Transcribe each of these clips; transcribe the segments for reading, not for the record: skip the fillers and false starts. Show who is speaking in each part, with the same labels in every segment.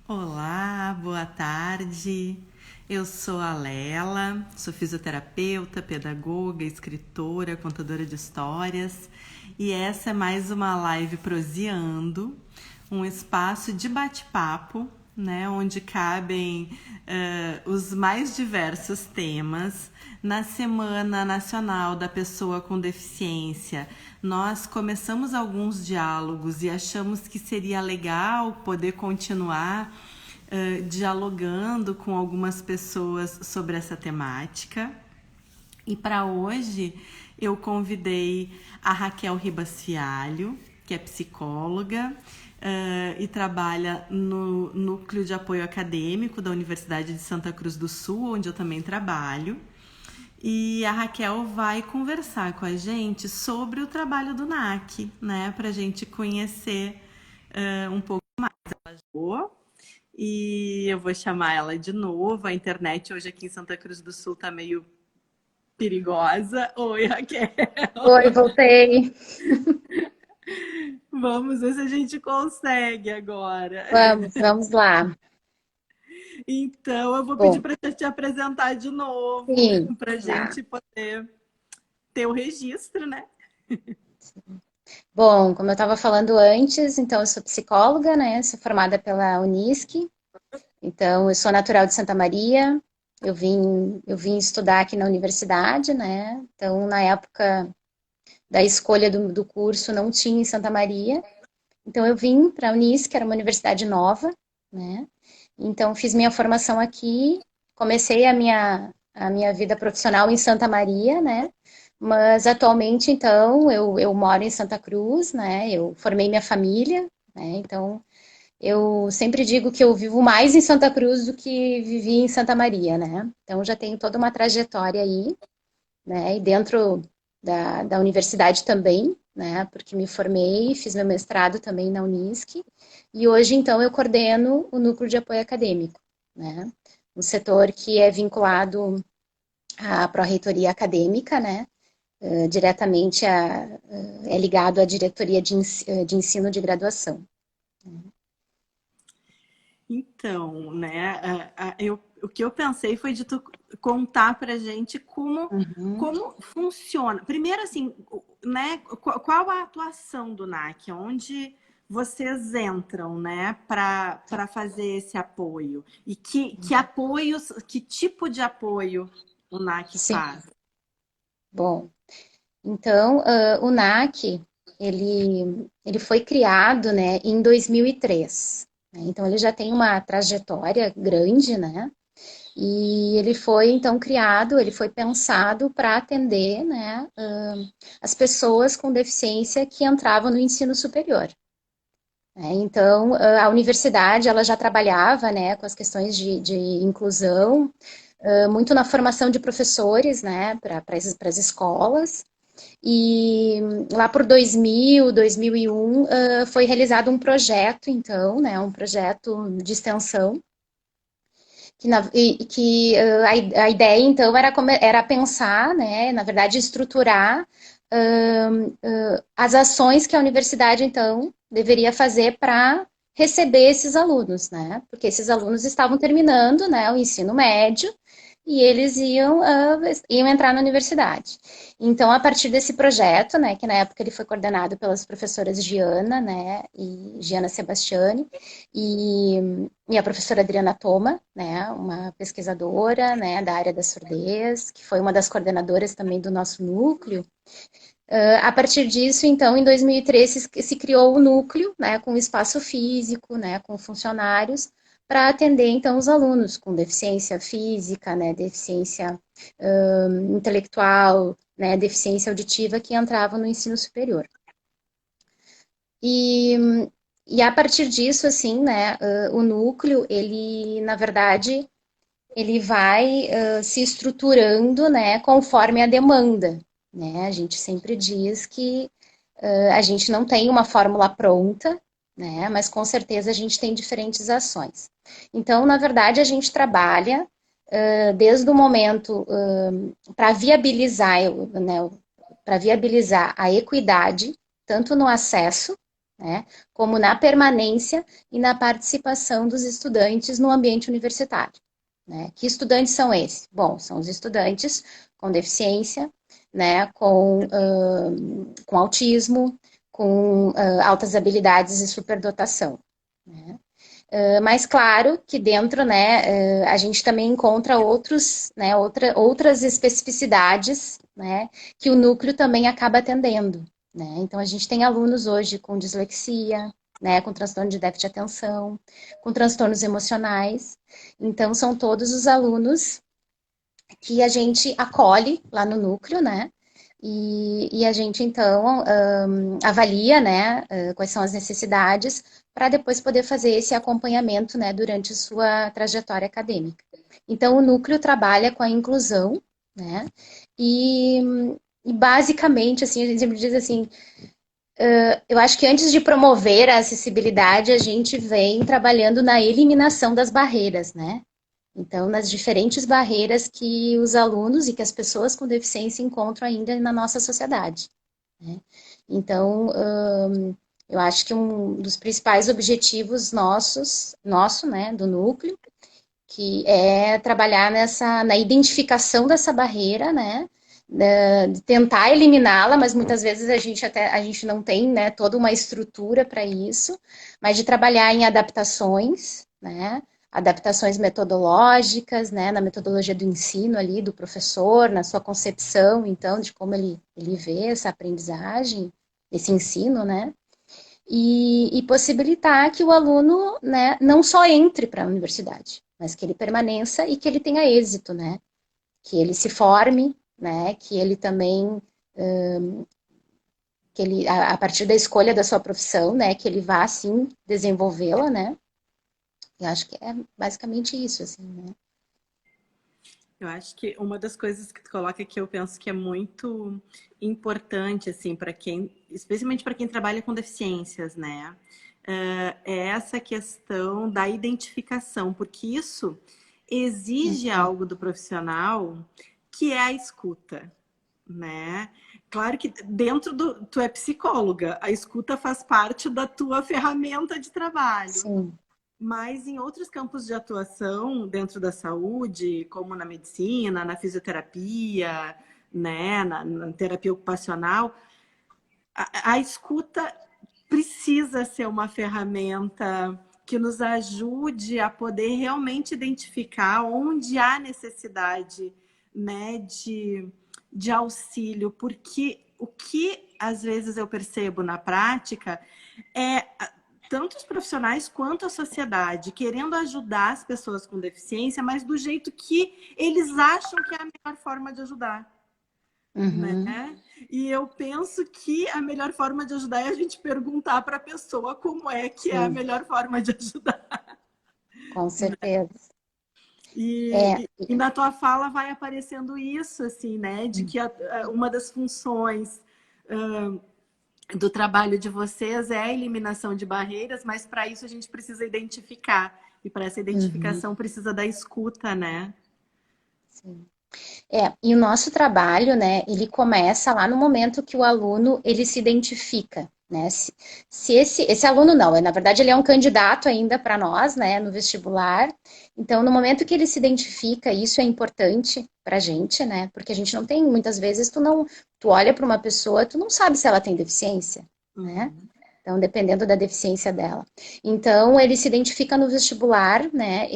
Speaker 1: Olá, boa tarde. Eu sou a Lela, sou fisioterapeuta, pedagoga, escritora, contadora de histórias e essa é mais uma live Proseando, um espaço de bate-papo, né, onde cabem os mais diversos temas. Na Semana Nacional da Pessoa com Deficiência, nós começamos alguns diálogos e achamos que seria legal poder continuar dialogando com algumas pessoas sobre essa temática. E para hoje eu convidei a Raquel Ribas Fialho, que é psicóloga e trabalha no Núcleo de Apoio Acadêmico da Universidade de Santa Cruz do Sul, onde eu também trabalho. E a Raquel vai conversar com a gente sobre o trabalho do NAC, né, para a gente conhecer um pouco mais. Ela chegou e eu vou chamar ela de novo. A internet hoje aqui em Santa Cruz do Sul tá meio perigosa. Oi, Raquel.
Speaker 2: Oi, voltei.
Speaker 1: Vamos ver se a gente consegue agora.
Speaker 2: Vamos lá.
Speaker 1: Então, eu vou pedir
Speaker 2: Bom,
Speaker 1: para te apresentar de novo,
Speaker 2: sim,
Speaker 1: para a
Speaker 2: tá.
Speaker 1: gente poder ter o registro, né?
Speaker 2: Bom, como eu estava falando antes, então eu sou psicóloga, né? Sou formada pela Unisc. Então, eu sou natural de Santa Maria. Eu vim estudar aqui na universidade, né? Então, na época da escolha do curso, não tinha em Santa Maria. Então, eu vim para a Unisc, que era uma universidade nova, né? Então, fiz minha formação aqui, comecei a minha vida profissional em Santa Maria, né? Mas atualmente, então, eu moro em Santa Cruz, né? Eu formei minha família, né? Então, eu sempre digo que eu vivo mais em Santa Cruz do que vivi em Santa Maria, né? Então, já tenho toda uma trajetória aí, né? E dentro da universidade também, né? Porque me formei, fiz meu mestrado também na Unisc, e hoje, então, eu coordeno o Núcleo de Apoio Acadêmico, né? Um setor que é vinculado à Pró-Reitoria Acadêmica, né? Diretamente é ligado à diretoria de ensino de graduação.
Speaker 1: Então, né, o que eu pensei foi de tu contar pra gente
Speaker 2: Uhum.
Speaker 1: como funciona. Primeiro, assim, né, qual a atuação do NAC? Onde vocês entram, né, para fazer esse apoio? E que apoios, que tipo de apoio o NAC
Speaker 2: Sim,
Speaker 1: faz?
Speaker 2: bom. Então, o NAC, ele foi criado, né, em 2003. Né? Então, ele já tem uma trajetória grande, né? E ele foi, então, criado, ele foi pensado para atender, né, as pessoas com deficiência que entravam no ensino superior. Né? Então, a universidade, ela já trabalhava, né, com as questões de inclusão, muito na formação de professores, né, para as escolas, e lá por 2000, 2001, foi realizado um projeto, então, né, um projeto de extensão, a ideia, então, era pensar, né, na verdade, estruturar as ações que a universidade, então, deveria fazer para receber esses alunos, né? Porque esses alunos estavam terminando, né, o ensino médio e eles iam entrar na universidade. Então, a partir desse projeto, né, que na época ele foi coordenado pelas professoras Giana, né, e Giana Sebastiani, e a professora Adriana Toma, né, uma pesquisadora, né, da área da surdez, que foi uma das coordenadoras também do nosso núcleo. A partir disso, então, em 2013, se criou o núcleo, né, com espaço físico, né, com funcionários, para atender, então, os alunos com deficiência física, né, deficiência intelectual, né, deficiência auditiva que entravam no ensino superior. E, e a partir disso, assim, né, o núcleo, ele, na verdade, ele vai se estruturando, né, conforme a demanda, né? A gente sempre diz que a gente não tem uma fórmula pronta, né? Mas com certeza a gente tem diferentes ações. Então, na verdade, a gente trabalha desde o momento para viabilizar, né, para viabilizar a equidade, tanto no acesso, né? Como na permanência e na participação dos estudantes no ambiente universitário, né? Que estudantes são esses? Bom, são os estudantes com deficiência, né? Com autismo, com altas habilidades e superdotação, né? Mas claro que dentro, né, a gente também encontra outros, né, outras especificidades, né, que o núcleo também acaba atendendo, né? Então a gente tem alunos hoje com dislexia, né, com transtorno de déficit de atenção, com transtornos emocionais. Então são todos os alunos que a gente acolhe lá no núcleo, né? E a gente, então, avalia, né, quais são as necessidades para depois poder fazer esse acompanhamento, né, durante sua trajetória acadêmica. Então, o núcleo trabalha com a inclusão, né, e, e basicamente, assim, a gente sempre diz assim, eu acho que antes de promover a acessibilidade, a gente vem trabalhando na eliminação das barreiras, né? Então, nas diferentes barreiras que os alunos e que as pessoas com deficiência encontram ainda na nossa sociedade, né? Então, eu acho que um dos principais objetivos nosso, né, do núcleo, que é trabalhar na identificação dessa barreira, né, de tentar eliminá-la, mas muitas vezes a gente não tem, né, toda uma estrutura para isso, mas de trabalhar em adaptações, né, adaptações metodológicas, né, na metodologia do ensino ali do professor, na sua concepção, então, de como ele vê essa aprendizagem, esse ensino, né, e possibilitar que o aluno, né, não só entre para a universidade, mas que ele permaneça e que ele tenha êxito, né, que ele se forme, né, que ele também, que ele, a partir da escolha da sua profissão, né, que ele vá, assim, desenvolvê-la, né, eu acho que é basicamente isso, assim, né.
Speaker 1: Eu acho que uma das coisas que tu coloca aqui, eu penso que é muito importante, assim, para quem, especialmente para quem trabalha com deficiências, né? É essa questão da identificação, porque isso exige algo do profissional que é a escuta, né? Claro que dentro do... Tu é psicóloga, a escuta faz parte da tua ferramenta de trabalho.
Speaker 2: Sim.
Speaker 1: Mas em outros campos de atuação dentro da saúde, como na medicina, na fisioterapia, né, na terapia ocupacional, a escuta precisa ser uma ferramenta que nos ajude a poder realmente identificar onde há necessidade, né, de auxílio, porque o que às vezes eu percebo na prática é tanto os profissionais quanto a sociedade querendo ajudar as pessoas com deficiência, mas do jeito que eles acham que é a melhor forma de ajudar, né?
Speaker 2: Uhum.
Speaker 1: E eu penso que a melhor forma de ajudar é a gente perguntar para a pessoa como é que é a
Speaker 2: Sim,
Speaker 1: melhor forma de ajudar.
Speaker 2: com certeza. É,
Speaker 1: E na tua fala vai aparecendo isso, assim, né? De que uma das funções do trabalho de vocês é a eliminação de barreiras, mas para isso a gente precisa identificar. E para essa
Speaker 2: uhum,
Speaker 1: identificação precisa da escuta, né?
Speaker 2: sim. E o nosso trabalho, né, ele começa lá no momento que o aluno, ele se identifica, né, se esse aluno não, na verdade ele é um candidato ainda para nós, né, no vestibular, então no momento que ele se identifica, isso é importante para a gente, né, porque a gente não tem, muitas vezes tu olha para uma pessoa, tu não sabe se ela tem deficiência, né,
Speaker 1: Uhum.
Speaker 2: então dependendo da deficiência dela. Então ele se identifica no vestibular, né,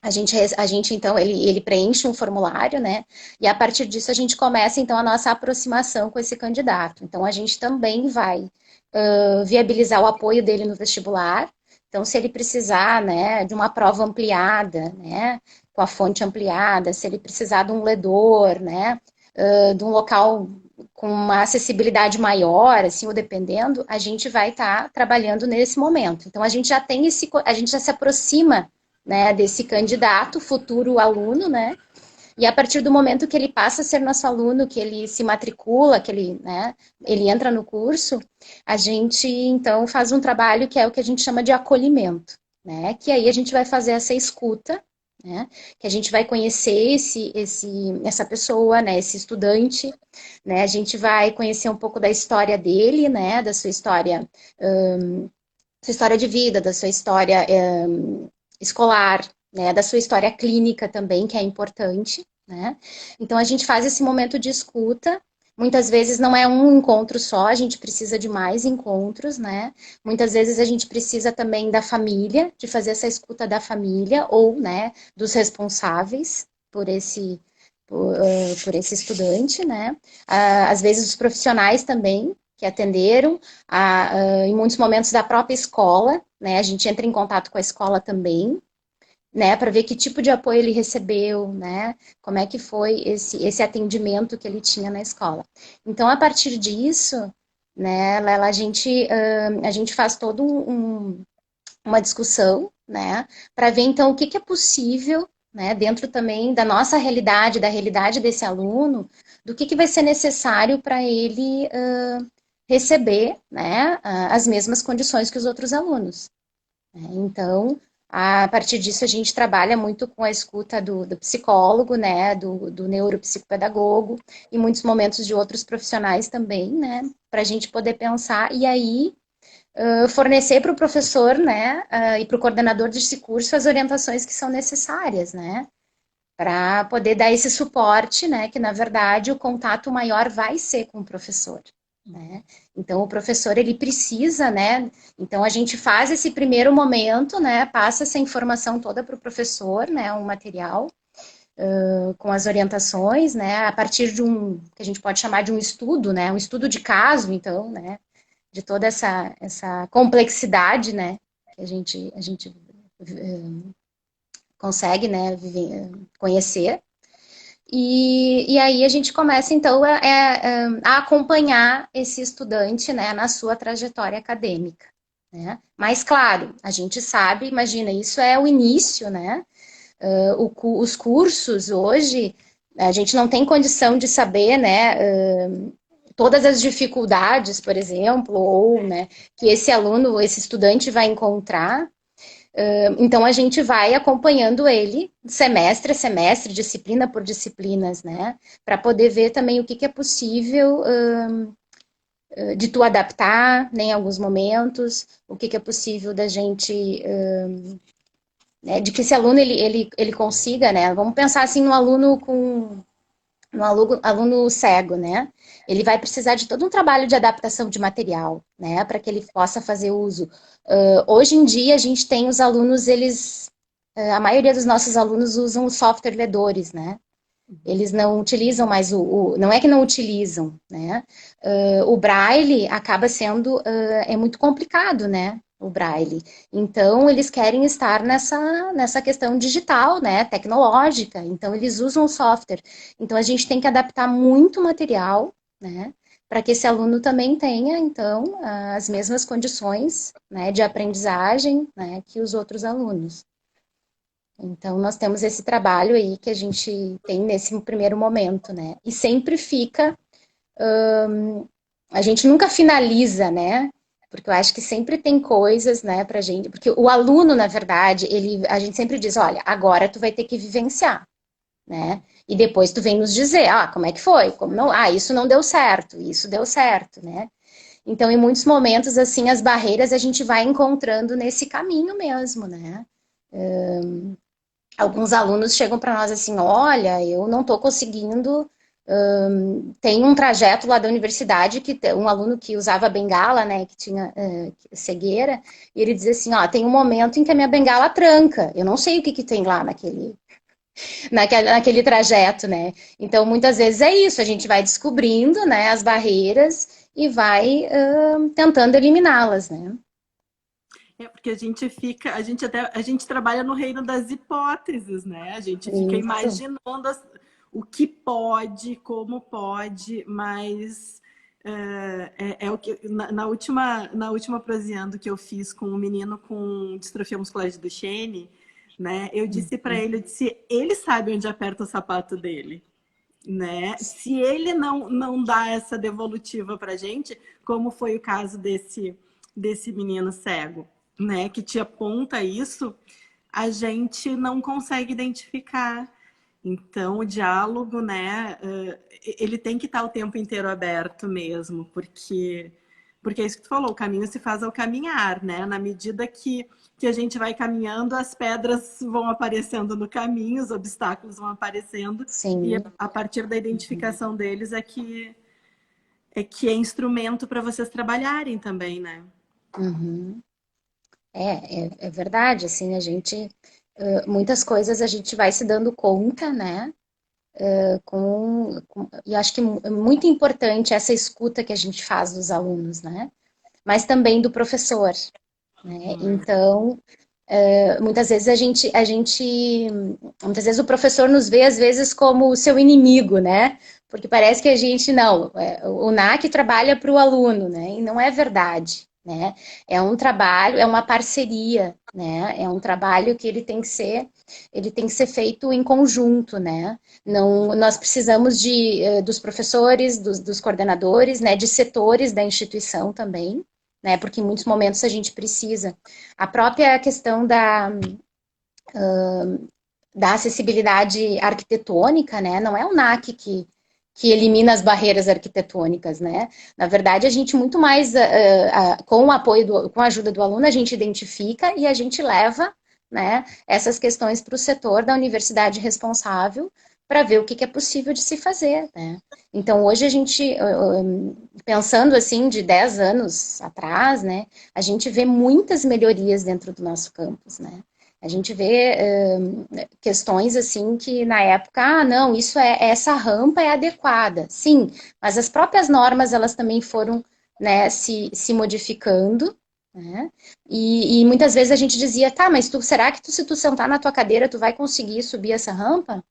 Speaker 2: a gente então, ele preenche um formulário, né? E a partir disso a gente começa, então, a nossa aproximação com esse candidato. Então, a gente também vai viabilizar o apoio dele no vestibular. Então, se ele precisar, né, de uma prova ampliada, né, com a fonte ampliada, se ele precisar de um ledor, né, de um local com uma acessibilidade maior, assim, ou dependendo, a gente vai estar trabalhando nesse momento. Então, a gente já se aproxima, né, desse candidato, futuro aluno, né? E a partir do momento que ele passa a ser nosso aluno, que ele se matricula, que ele, né, ele entra no curso, a gente então faz um trabalho que é o que a gente chama de acolhimento, né? Que aí a gente vai fazer essa escuta, né? Que a gente vai conhecer essa pessoa, né? Esse estudante, né? A gente vai conhecer um pouco da história dele, né? Da sua história de vida, da sua história escolar, né? Da sua história clínica também, que é importante, né? Então a gente faz esse momento de escuta. Muitas vezes não é um encontro só, a gente precisa de mais encontros, né? Muitas vezes a gente precisa também da família, de fazer essa escuta da família ou, né, dos responsáveis por por esse estudante, né? Às vezes os profissionais também que atenderam, em muitos momentos da própria escola, né? A gente entra em contato com a escola também, né, para ver que tipo de apoio ele recebeu, né, como é que foi esse atendimento que ele tinha na escola. Então, a partir disso, né, Lela, a gente faz todo uma discussão, né, para ver então o que é possível, né, dentro também da nossa realidade, da realidade desse aluno, do que vai ser necessário para ele receber, né, as mesmas condições que os outros alunos. Então, a partir disso, a gente trabalha muito com a escuta do psicólogo, né, do neuropsicopedagogo, e muitos momentos de outros profissionais também, né, para a gente poder pensar e aí fornecer para o professor, né, e para o coordenador desse curso as orientações que são necessárias, né, para poder dar esse suporte, né, que na verdade o contato maior vai ser com o professor, né? Então o professor ele precisa, né? Então a gente faz esse primeiro momento, né? Passa essa informação toda para o professor, né? Um material com as orientações, né? A partir de que a gente pode chamar de um estudo, né? Um estudo de caso, então, né? De toda essa complexidade, né? Que a gente consegue, né? Conhecer. E aí a gente começa, então, a acompanhar esse estudante, né, na sua trajetória acadêmica, né? Mas, claro, a gente sabe, imagina, isso é o início, né? Os cursos, hoje, a gente não tem condição de saber, né, todas as dificuldades, por exemplo, ou, né, que esse aluno, esse estudante vai encontrar. Então a gente vai acompanhando ele semestre a semestre, disciplina por disciplinas, né? Para poder ver também o que é possível de tu adaptar, né, em alguns momentos, o que é possível da gente, né, de que esse aluno ele consiga, né? Vamos pensar assim no aluno aluno cego, né? Ele vai precisar de todo um trabalho de adaptação de material, né? Para que ele possa fazer uso. Hoje em dia, a gente tem os alunos, a maioria dos nossos alunos usam o software ledores, né? Eles não utilizam mais não é que não utilizam, né? O Braille acaba sendo, é muito complicado, né? O Braille. Então, eles querem estar nessa questão digital, né? Tecnológica. Então, eles usam o software. Então, a gente tem que adaptar muito material, né? Para que esse aluno também tenha, então, as mesmas condições, né, de aprendizagem, né, que os outros alunos. Então, nós temos esse trabalho aí que a gente tem nesse primeiro momento, né? E sempre fica, a gente nunca finaliza, né? Porque eu acho que sempre tem coisas, né, pra gente, porque o aluno, na verdade, a gente sempre diz, olha, agora tu vai ter que vivenciar, né? E depois tu vem nos dizer, como é que foi? Como não, isso não deu certo, isso deu certo, né? Então, em muitos momentos, assim, as barreiras a gente vai encontrando nesse caminho mesmo, né? Alguns alunos chegam para nós assim, olha, eu não estou conseguindo. Tem um trajeto lá da universidade que um aluno que usava bengala, né, que tinha cegueira, e ele dizia assim, tem um momento em que a minha bengala tranca. Eu não sei o que tem lá naquele trajeto, né? Então, muitas vezes é isso, a gente vai descobrindo, né, as barreiras e vai tentando eliminá-las, né?
Speaker 1: Porque a gente trabalha no reino das hipóteses, né? A gente fica
Speaker 2: Isso.
Speaker 1: imaginando o que pode, como pode, mas o que na última proseando que eu fiz com um menino com distrofia muscular de Duchenne, né? Eu disse para ele, ele sabe onde aperta o sapato dele, né? Se ele não dá essa devolutiva para gente, como foi o caso desse menino cego, né, que te aponta isso, a gente não consegue identificar. Então, o diálogo, né, ele tem que estar o tempo inteiro aberto mesmo, porque é isso que tu falou, o caminho se faz ao caminhar, né? Na medida que a gente vai caminhando, as pedras vão aparecendo no caminho, os obstáculos vão aparecendo, e
Speaker 2: Sim.
Speaker 1: a partir da identificação deles é instrumento para vocês trabalharem também, né?
Speaker 2: Uhum. É verdade, assim, a gente, muitas coisas a gente vai se dando conta, né, e acho que é muito importante essa escuta que a gente faz dos alunos, né, mas também do professor, né, então, muitas vezes muitas vezes o professor nos vê, às vezes, como o seu inimigo, né, porque parece que a gente, não, o NAC trabalha para o aluno, né, e não é verdade, né, é um trabalho, é uma parceria, né, é um trabalho que ele tem que ser feito em conjunto, né, não, nós precisamos dos professores, dos coordenadores, né, de setores da instituição também, né, porque em muitos momentos a gente precisa. A própria questão da acessibilidade arquitetônica, né? Não é o NAC que elimina as barreiras arquitetônicas, né? Na verdade, a gente muito mais, com o apoio, com a ajuda do aluno, a gente identifica e a gente leva, né, essas questões para o setor da universidade responsável para ver o que é possível de se fazer, né? Então, hoje a gente, pensando assim, de 10 anos atrás, né, a gente vê muitas melhorias dentro do nosso campus, né? A gente vê questões assim que na época, não, essa rampa é adequada. Sim, mas as próprias normas elas também foram, né, se modificando, né? E muitas vezes a gente dizia, tá, mas será que se tu sentar na tua cadeira, tu vai conseguir subir essa rampa?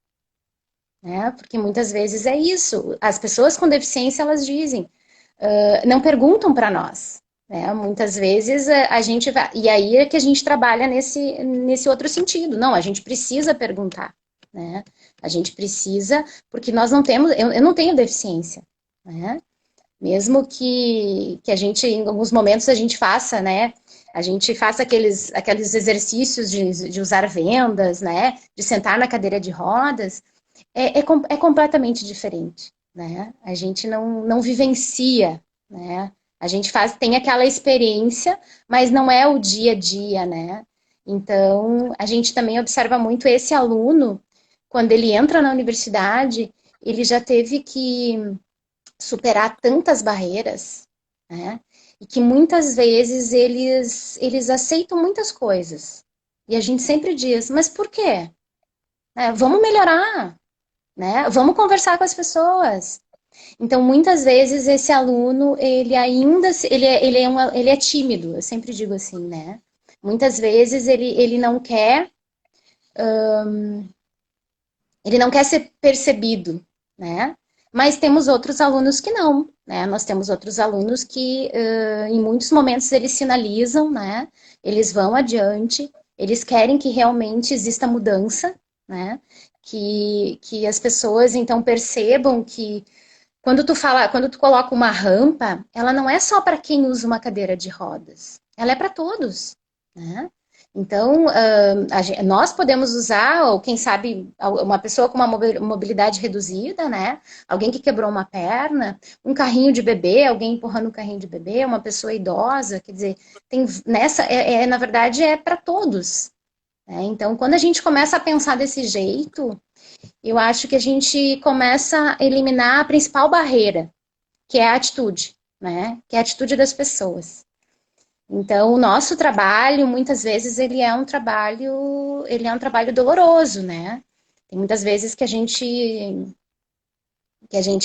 Speaker 2: Né? Porque muitas vezes é isso. As pessoas com deficiência elas dizem, não perguntam para nós. Né? Muitas vezes a gente vai. E aí é que a gente trabalha nesse outro sentido. Não, a gente precisa perguntar. Né? A gente precisa, porque nós não temos. Eu não tenho deficiência. Né? Mesmo que a gente, em alguns momentos, a gente faça, né? A gente faça aqueles exercícios de usar vendas, né? De sentar na cadeira de rodas, é completamente diferente, né? A gente não vivencia, né? A gente tem aquela experiência, mas não é o dia a dia, né? Então, a gente também observa muito esse aluno, quando ele entra na universidade, ele já teve que superar tantas barreiras, né? E que muitas vezes eles aceitam muitas coisas. E a gente sempre diz, mas por quê? Vamos melhorar, né? Vamos conversar com as pessoas. Então, muitas vezes esse aluno, ele ainda, ele é tímido, eu sempre digo assim, né? Muitas vezes ele não quer ser percebido, né? Mas temos outros alunos que não, né? Nós temos outros alunos que, em muitos momentos, eles sinalizam, né? Eles vão adiante, eles querem que realmente exista mudança, né? Que as pessoas, então, percebam que quando tu coloca uma rampa, ela não é só para quem usa uma cadeira de rodas, ela é para todos, né? Então, nós podemos usar, ou quem sabe, uma pessoa com uma mobilidade reduzida, né? Alguém que quebrou uma perna, um carrinho de bebê, alguém empurrando um carrinho de bebê, uma pessoa idosa, quer dizer, na verdade, é para todos. Né? Então, quando a gente começa a pensar desse jeito, eu acho que a gente começa a eliminar a principal barreira, que é a atitude, né? Que é a atitude das pessoas. Então, o nosso trabalho, muitas vezes, ele é um trabalho doloroso, né? Tem muitas vezes que a gente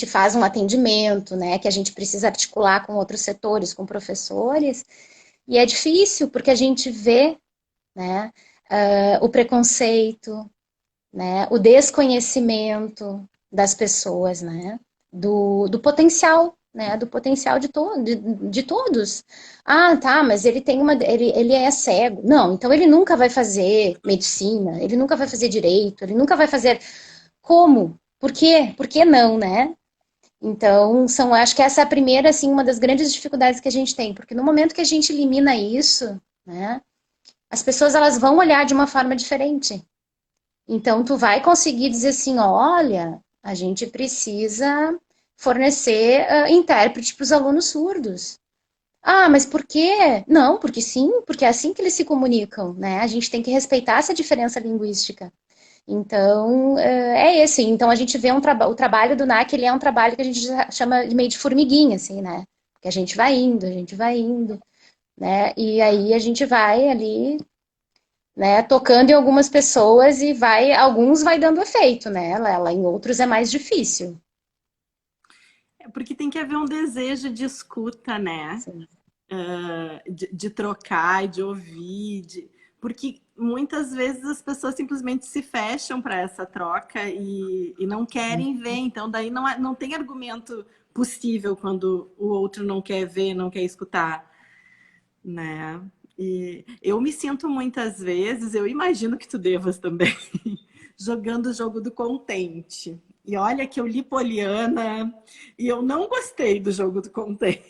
Speaker 2: faz um atendimento, né? Que a gente precisa articular com outros setores, com professores, e é difícil porque a gente vê, né? O preconceito, né? O desconhecimento das pessoas, né? Do potencial, né? Do potencial de todos. Ah, tá, mas ele é cego. Não, então ele nunca vai fazer medicina, ele nunca vai fazer direito, ele nunca vai fazer. Como? Por quê? Por que não, né? Então, acho que essa é a primeira, assim, uma das grandes dificuldades que a gente tem, porque no momento que a gente elimina isso, né? as pessoas elas vão olhar de uma forma diferente. Então, tu vai conseguir dizer assim, olha, a gente precisa fornecer intérprete para os alunos surdos. Ah, mas por quê? Não, porque sim, porque é assim que eles se comunicam, né? A gente tem que respeitar essa diferença linguística. Então, é esse. Então, a gente vê o trabalho do NAC, ele é um trabalho que a gente chama de meio de formiguinha, assim, né? Que a gente vai indo, né? E aí a gente vai ali, né, tocando em algumas pessoas e alguns vai dando efeito, né, Lela? Em outros é mais difícil.
Speaker 1: Porque tem que haver um desejo de escuta, né?
Speaker 2: Sim.
Speaker 1: De trocar, de ouvir, porque muitas vezes as pessoas simplesmente se fecham para essa troca e não querem ver, então daí não tem argumento possível quando o outro não quer ver, não quer escutar, né? E eu me sinto muitas vezes, eu imagino que tu devas também, jogando o jogo do contente. E olha que eu li Poliana e eu não gostei do jogo do contente.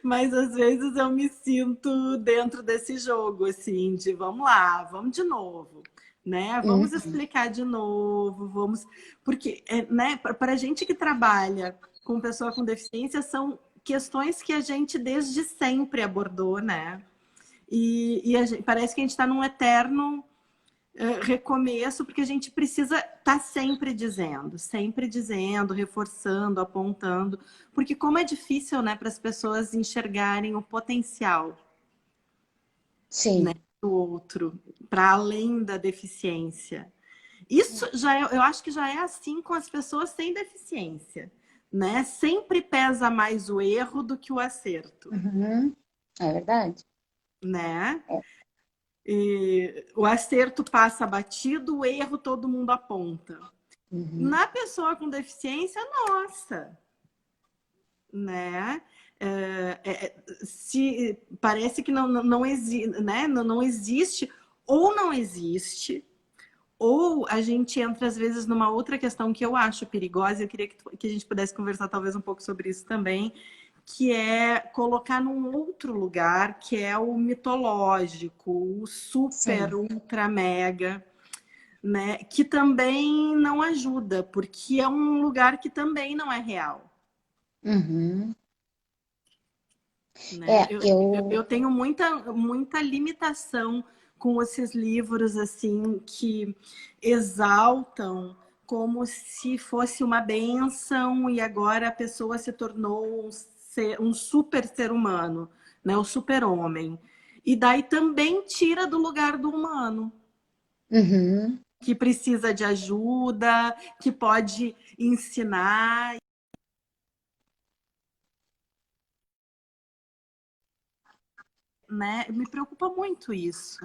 Speaker 1: Mas às vezes eu me sinto dentro desse jogo, assim, de vamos lá, vamos de novo, né? Vamos
Speaker 2: Uhum.
Speaker 1: explicar de novo, vamos. Porque, né, para a gente que trabalha com pessoa com deficiência, são questões que a gente desde sempre abordou, né? Parece que a gente está num eterno recomeço, porque a gente precisa estar sempre dizendo, reforçando, apontando, porque como é difícil, né, para as pessoas enxergarem o potencial, né,
Speaker 2: Sim.
Speaker 1: do outro, para além da deficiência. Isso já eu acho que já é assim com as pessoas sem deficiência, né? Sempre pesa mais o erro do que o acerto,
Speaker 2: Uhum. É verdade.
Speaker 1: né? E o acerto passa batido, o erro todo mundo aponta.
Speaker 2: Uhum.
Speaker 1: Na pessoa com deficiência, nossa, né? Se parece que não existe, né? Não existe, ou a gente entra às vezes numa outra questão que eu acho perigosa. Eu queria que a gente pudesse conversar talvez um pouco sobre isso também, que é colocar num outro lugar, que é o mitológico, o super,
Speaker 2: Sim.
Speaker 1: ultra, mega, né? Que também não ajuda, porque é um lugar que também não é real,
Speaker 2: Uhum.
Speaker 1: né?
Speaker 2: É, eu.
Speaker 1: Eu tenho muita limitação com esses livros assim que exaltam como se fosse uma benção e agora a pessoa se tornou um super ser humano, né? O super-homem. E daí também tira do lugar do humano,
Speaker 2: Uhum.
Speaker 1: que precisa de ajuda, que pode ensinar, né? Me preocupa muito isso.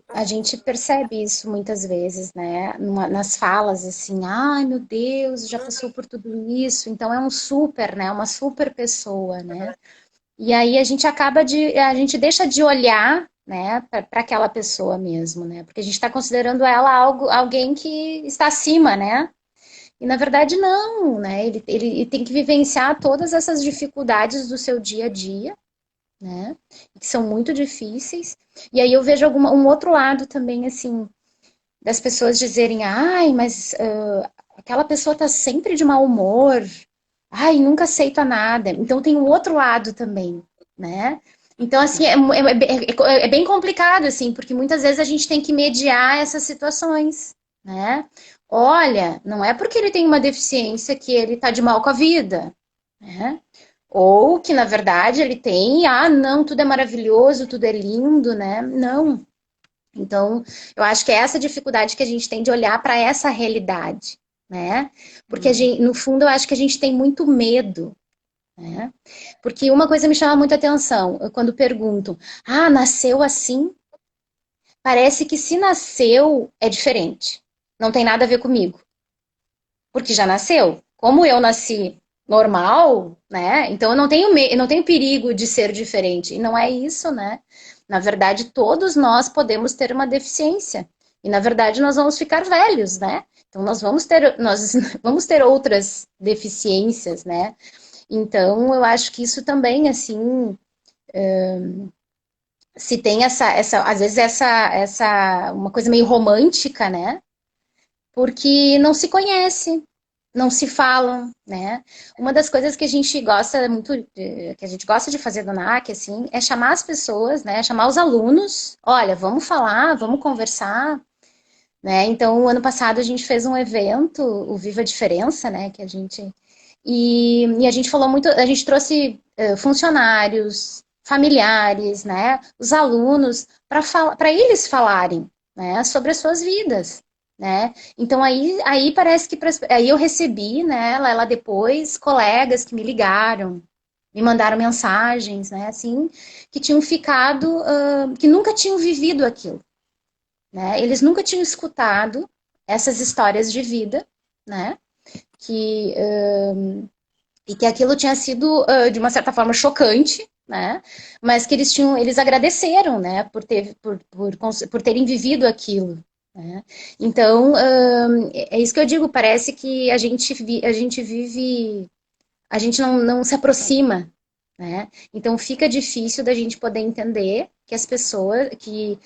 Speaker 2: A gente percebe isso muitas vezes, né? Nas falas assim, ai meu Deus, já passou por tudo isso, então é um super, né? Uma super pessoa, né? E aí a gente deixa de olhar, né, para aquela pessoa mesmo, né? Porque a gente está considerando ela alguém que está acima, né? E na verdade não, né? Ele tem que vivenciar todas essas dificuldades do seu dia a dia, né? Que são muito difíceis. E aí eu vejo um outro lado também, assim, das pessoas dizerem, ai, mas aquela pessoa tá sempre de mau humor, ai, nunca aceita nada. Então tem o outro lado também, né? Então, assim, é bem complicado, assim, porque muitas vezes a gente tem que mediar essas situações, né? Olha, não é porque ele tem uma deficiência que ele tá de mal com a vida, né? Ou que, na verdade, ele tem, ah, não, tudo é maravilhoso, tudo é lindo, né? Não. Então, eu acho que é essa dificuldade que a gente tem de olhar para essa realidade, né? Porque, no fundo, eu acho que a gente tem muito medo, né? Porque uma coisa me chama muita atenção, quando perguntam, ah, nasceu assim? Parece que se nasceu é diferente. Não tem nada a ver comigo. Porque já nasceu. Como eu nasci normal, né? Então eu não tenho perigo de ser diferente. E não é isso, né? Na verdade, todos nós podemos ter uma deficiência. E na verdade, nós vamos ficar velhos, né? Então nós vamos ter outras deficiências, né? Então, eu acho que isso também, assim, se tem às vezes uma coisa meio romântica, né? Porque não se conhece, não se falam, né? Uma das coisas que a gente gosta muito, que a gente gosta de fazer do NAC, assim, é chamar as pessoas, né? Chamar os alunos, olha, vamos falar, vamos conversar, né? Então, o ano passado a gente fez um evento, o Viva a Diferença, né? Que a gente e a gente falou muito, a gente trouxe funcionários, familiares, né? Os alunos para eles falarem, né? Sobre as suas vidas. Né? Então aí parece que aí eu recebi, né, lá depois, colegas que me ligaram, me mandaram mensagens, né, assim, que tinham ficado, que nunca tinham vivido aquilo, né? Eles nunca tinham escutado essas histórias de vida, né? Que e que aquilo tinha sido de uma certa forma chocante, né? Mas que eles agradeceram, né? Por terem vivido aquilo. Né? Então é isso que eu digo. Parece que a gente vive, a gente não se aproxima, né? Então fica difícil da gente poder entender que as pessoas, que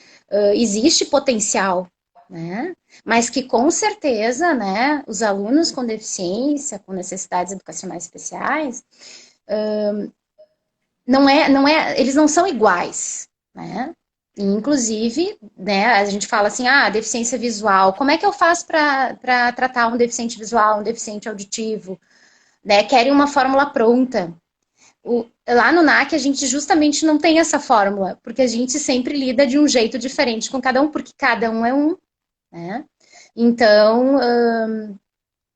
Speaker 2: existe potencial, né? Mas que com certeza, né, os alunos com deficiência, com necessidades educacionais especiais, eles não são iguais, né? E, inclusive, né, a gente fala assim, deficiência visual, como é que eu faço para tratar um deficiente visual, um deficiente auditivo? Né? Querem uma fórmula pronta. Lá no NAC a gente justamente não tem essa fórmula, porque a gente sempre lida de um jeito diferente com cada um, porque cada um é um, né? Então,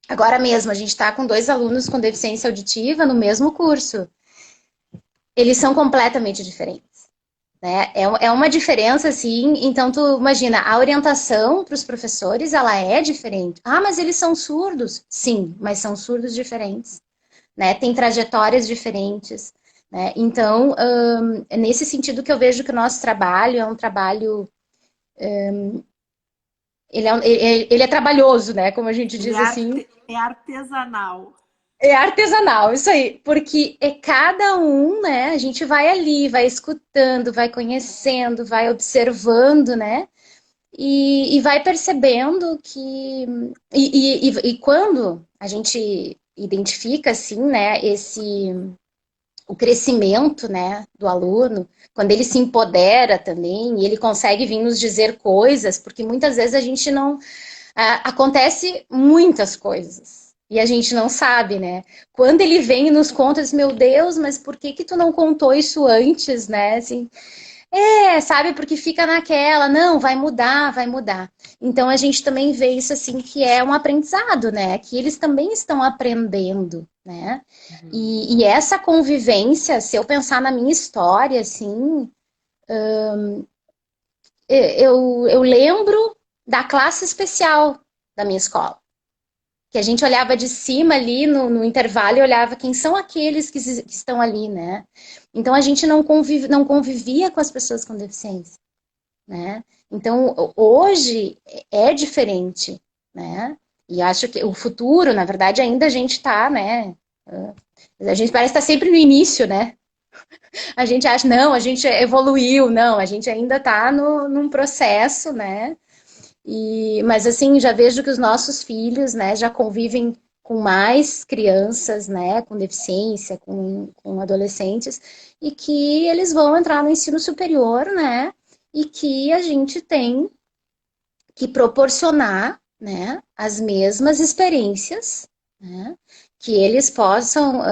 Speaker 2: agora mesmo, a gente está com 2 alunos com deficiência auditiva no mesmo curso. Eles são completamente diferentes. Né? É uma diferença, assim, então tu imagina, a orientação para os professores, ela é diferente. Mas eles são surdos? Sim, mas são surdos diferentes. Né? Tem trajetórias diferentes. Né? Então, é nesse sentido que eu vejo que o nosso trabalho é um trabalho... ele é trabalhoso, né? Como a gente diz assim.
Speaker 1: É artesanal.
Speaker 2: É artesanal, isso aí, porque é cada um, né? A gente vai ali, vai escutando, vai conhecendo, vai observando, né? E vai percebendo que. E quando a gente identifica, assim, né, o crescimento, né, do aluno, quando ele se empodera também, e ele consegue vir nos dizer coisas, porque muitas vezes a gente não. Acontece muitas coisas. E a gente não sabe, né? Quando ele vem e nos conta, diz, meu Deus, mas por que que tu não contou isso antes, né? Assim, sabe, porque fica naquela, não, vai mudar, vai mudar. Então a gente também vê isso assim, que é um aprendizado, né? Que eles também estão aprendendo, né? E essa convivência, se eu pensar na minha história, assim, eu lembro da classe especial da minha escola. Que a gente olhava de cima ali no intervalo e olhava quem são aqueles que estão ali, né? Então a gente não convivia com as pessoas com deficiência, né? Então hoje é diferente, né? E acho que o futuro, na verdade, ainda a gente está, né? A gente parece estar sempre no início, né? A gente acha, não, a gente evoluiu, não, a gente ainda está num processo, né? Mas assim, já vejo que os nossos filhos, né, já convivem com mais crianças, né, com deficiência, com adolescentes, e que eles vão entrar no ensino superior, né, e que a gente tem que proporcionar, né, as mesmas experiências, né, que eles possam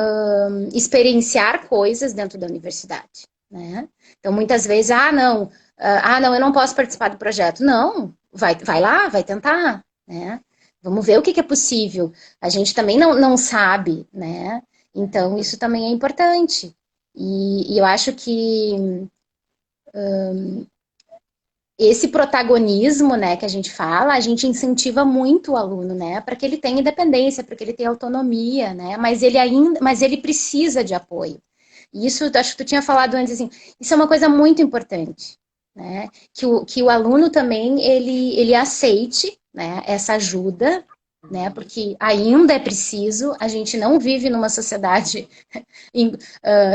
Speaker 2: experienciar coisas dentro da universidade, né. Então, muitas vezes, não, eu não posso participar do projeto. Não, vai lá, vai tentar, né? Vamos ver o que é possível. A gente também não sabe, né? Então, isso também é importante. E eu acho que esse protagonismo, né, que a gente fala, a gente incentiva muito o aluno, né, para que ele tenha independência, para que ele tenha autonomia, né, mas ele precisa de apoio. E isso, acho que tu tinha falado antes, assim, isso é uma coisa muito importante, né, que o aluno também, ele aceite, né, essa ajuda, né? Porque ainda é preciso, a gente não vive numa sociedade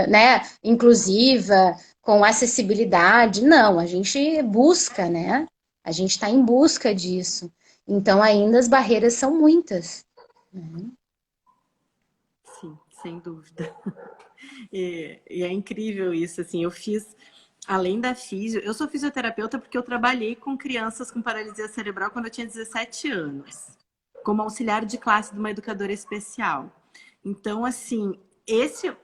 Speaker 2: né, inclusiva, com acessibilidade, não, a gente busca, né? A gente está em busca disso. Então, ainda as barreiras são muitas.
Speaker 1: Sim, sem dúvida. E é incrível isso, assim, eu fiz, além da físio, eu sou fisioterapeuta porque eu trabalhei com crianças com paralisia cerebral quando eu tinha 17 anos, como auxiliar de classe de uma educadora especial. Então, assim, esse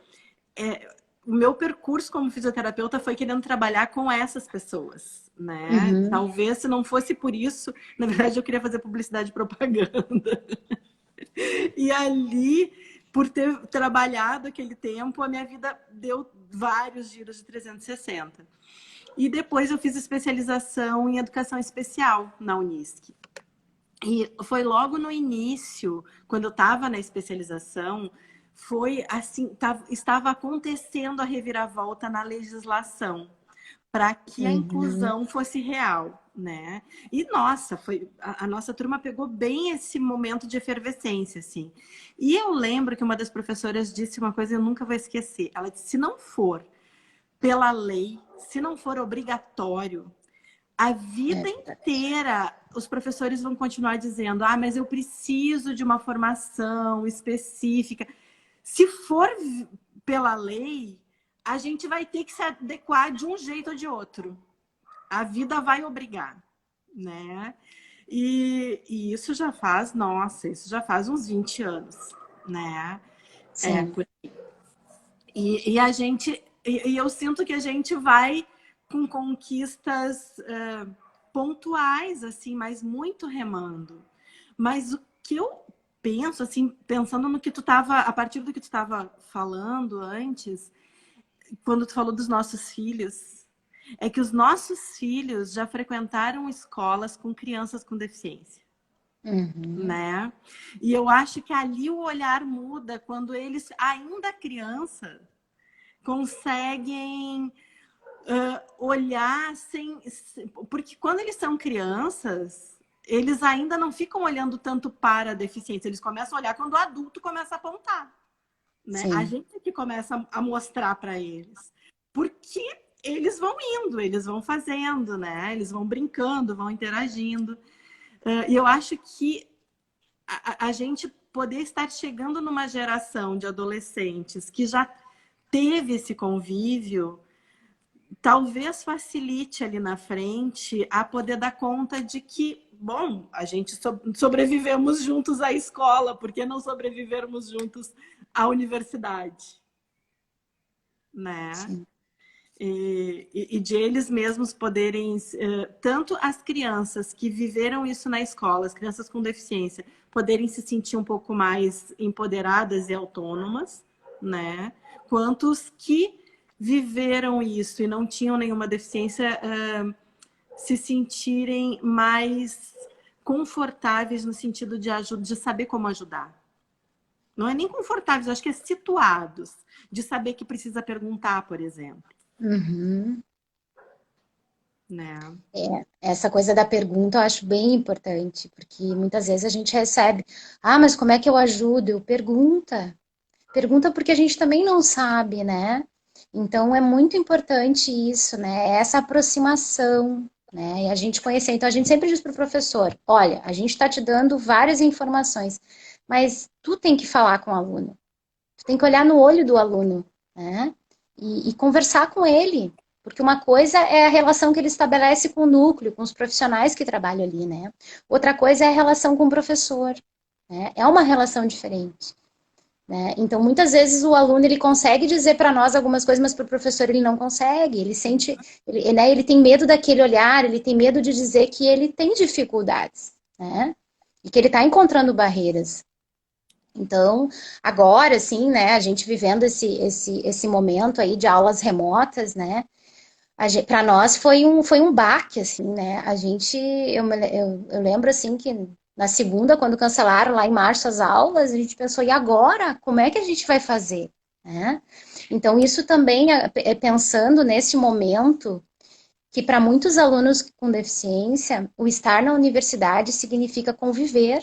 Speaker 1: o meu percurso como fisioterapeuta foi querendo trabalhar com essas pessoas, né?
Speaker 2: Uhum.
Speaker 1: Talvez se não fosse por isso, na verdade eu queria fazer publicidade e propaganda. E ali, por ter trabalhado aquele tempo, a minha vida deu vários giros de 360. E depois eu fiz especialização em educação especial na Unisc. E foi logo no início, quando eu estava na especialização, foi assim, estava acontecendo a reviravolta na legislação para que a
Speaker 2: Uhum.
Speaker 1: inclusão fosse real, né? E nossa, foi a nossa turma pegou bem esse momento de efervescência, assim. E eu lembro que uma das professoras disse uma coisa que eu nunca vou esquecer. Ela disse: se não for pela lei, se não for obrigatório, a
Speaker 2: É
Speaker 1: vida
Speaker 2: verdade.
Speaker 1: inteira os professores vão continuar dizendo: ah, mas eu preciso de uma formação específica. Se for pela lei, a gente vai ter que se adequar de um jeito ou de outro. A vida vai obrigar, né? E isso já faz, nossa, isso já faz uns 20 anos, né? É,
Speaker 2: Sim.
Speaker 1: e a gente, e eu sinto que a gente vai com conquistas pontuais, assim, mas muito remando. Mas o que eu penso, assim, pensando no que tu estava, a partir do que tu estava falando antes, quando tu falou dos nossos filhos, é que os nossos filhos já frequentaram escolas com crianças com deficiência,
Speaker 2: Uhum.
Speaker 1: né? E eu acho que ali o olhar muda quando eles, ainda criança, conseguem olhar sem. Porque quando eles são crianças, eles ainda não ficam olhando tanto para a deficiência, eles começam a olhar quando o adulto começa a apontar. Né? A
Speaker 2: Sim.
Speaker 1: gente que começa a mostrar para eles. Porque eles vão indo, eles vão fazendo, né? Eles vão brincando, vão interagindo. E eu acho que a gente poder estar chegando numa geração de adolescentes que já teve esse convívio, talvez facilite ali na frente a poder dar conta de que, bom, a gente sobrevivemos juntos à escola, por que não sobrevivermos juntos à universidade, né?
Speaker 2: Sim.
Speaker 1: E de eles mesmos poderem, tanto as crianças que viveram isso na escola, as crianças com deficiência, poderem se sentir um pouco mais empoderadas e autônomas, né? Quanto os que viveram isso e não tinham nenhuma deficiência, se sentirem mais confortáveis no sentido de, de saber como ajudar. Não é nem confortáveis, acho que é situados, de saber que precisa perguntar, por exemplo.
Speaker 2: Uhum.
Speaker 1: Né?
Speaker 2: É, essa coisa da pergunta eu acho bem importante, porque muitas vezes a gente recebe, ah, mas como é que eu ajudo? Eu pergunta. Pergunta porque a gente também não sabe, né? Então é muito importante isso, né? Essa aproximação, né? E a gente conhecer. Então a gente sempre diz para o professor: olha, a gente está te dando várias informações, mas tu tem que falar com o aluno, tu tem que olhar no olho do aluno, né? E conversar com ele. Porque uma coisa é a relação que ele estabelece com o núcleo, com os profissionais que trabalham ali, né? Outra coisa é a relação com o professor, né? É uma relação diferente. Né? Então, muitas vezes o aluno ele consegue dizer para nós algumas coisas, mas para o professor ele não consegue. Ele sente, né, ele tem medo daquele olhar, ele tem medo de dizer que ele tem dificuldades, né? E que ele está encontrando barreiras. Então, agora, sim, né, a gente vivendo esse momento aí de aulas remotas, né? Para nós foi um baque, assim, né? A gente, eu lembro, assim, que na segunda, quando cancelaram lá em março as aulas, a gente pensou, e agora? Como é que a gente vai fazer? Né? Então, isso também é pensando nesse momento que para muitos alunos com deficiência, o estar na universidade significa conviver,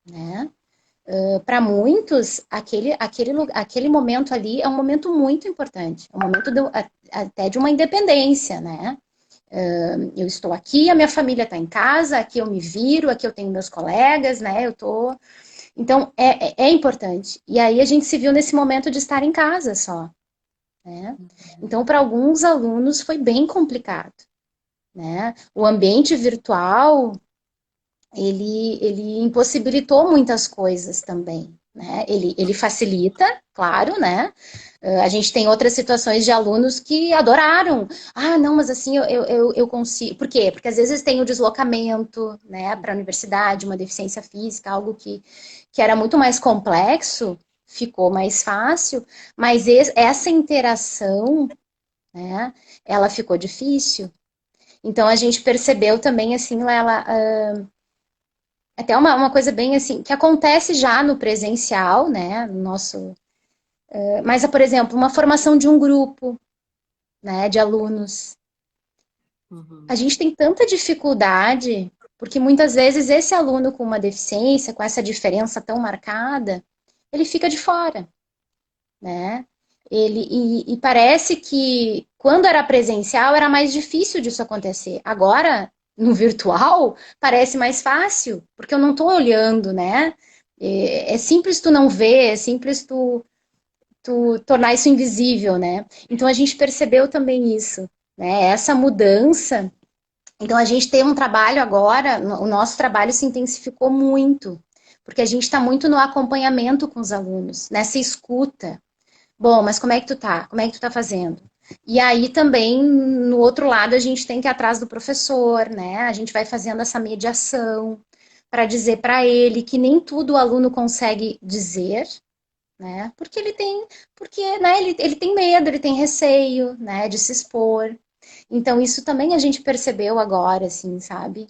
Speaker 2: né? Para muitos, aquele momento ali é um momento muito importante, é um momento até de uma independência, né? Eu estou aqui, a minha família está em casa, aqui eu me viro, aqui eu tenho meus colegas, né? Então, é importante. E aí a gente se viu nesse momento de estar em casa só, né? Então, para alguns alunos foi bem complicado, né? O ambiente virtual, ele impossibilitou muitas coisas também, né? Ele facilita, claro, né? A gente tem outras situações de alunos que adoraram. Ah, não, mas assim eu consigo. Por quê? Porque às vezes tem o deslocamento, né, para a universidade, uma deficiência física, algo que era muito mais complexo, ficou mais fácil, mas essa interação, né, ela ficou difícil. Então a gente percebeu também, assim, Lela, até uma coisa bem assim, que acontece já no presencial, né, no nosso. Mas, por exemplo, uma formação de um grupo, né, de alunos. A gente tem tanta dificuldade, porque muitas vezes esse aluno com uma deficiência, com essa diferença tão marcada, ele fica de fora, né? E parece que quando era presencial era mais difícil disso acontecer. Agora, no virtual, parece mais fácil, porque eu não estou olhando, né? É simples tu não ver, é simples tu tornar isso invisível, né? Então a gente percebeu também isso, né? Essa mudança. Então a gente tem um trabalho agora, o nosso trabalho se intensificou muito, porque a gente está muito no acompanhamento com os alunos, nessa escuta. Bom, mas como é que tu tá? Como é que tu tá fazendo? E aí também, no outro lado, a gente tem que ir atrás do professor, né? A gente vai fazendo essa mediação para dizer para ele que nem tudo o aluno consegue dizer, né? Porque né, ele tem medo, ele tem receio, né, de se expor. Então, isso também a gente percebeu agora, assim, sabe?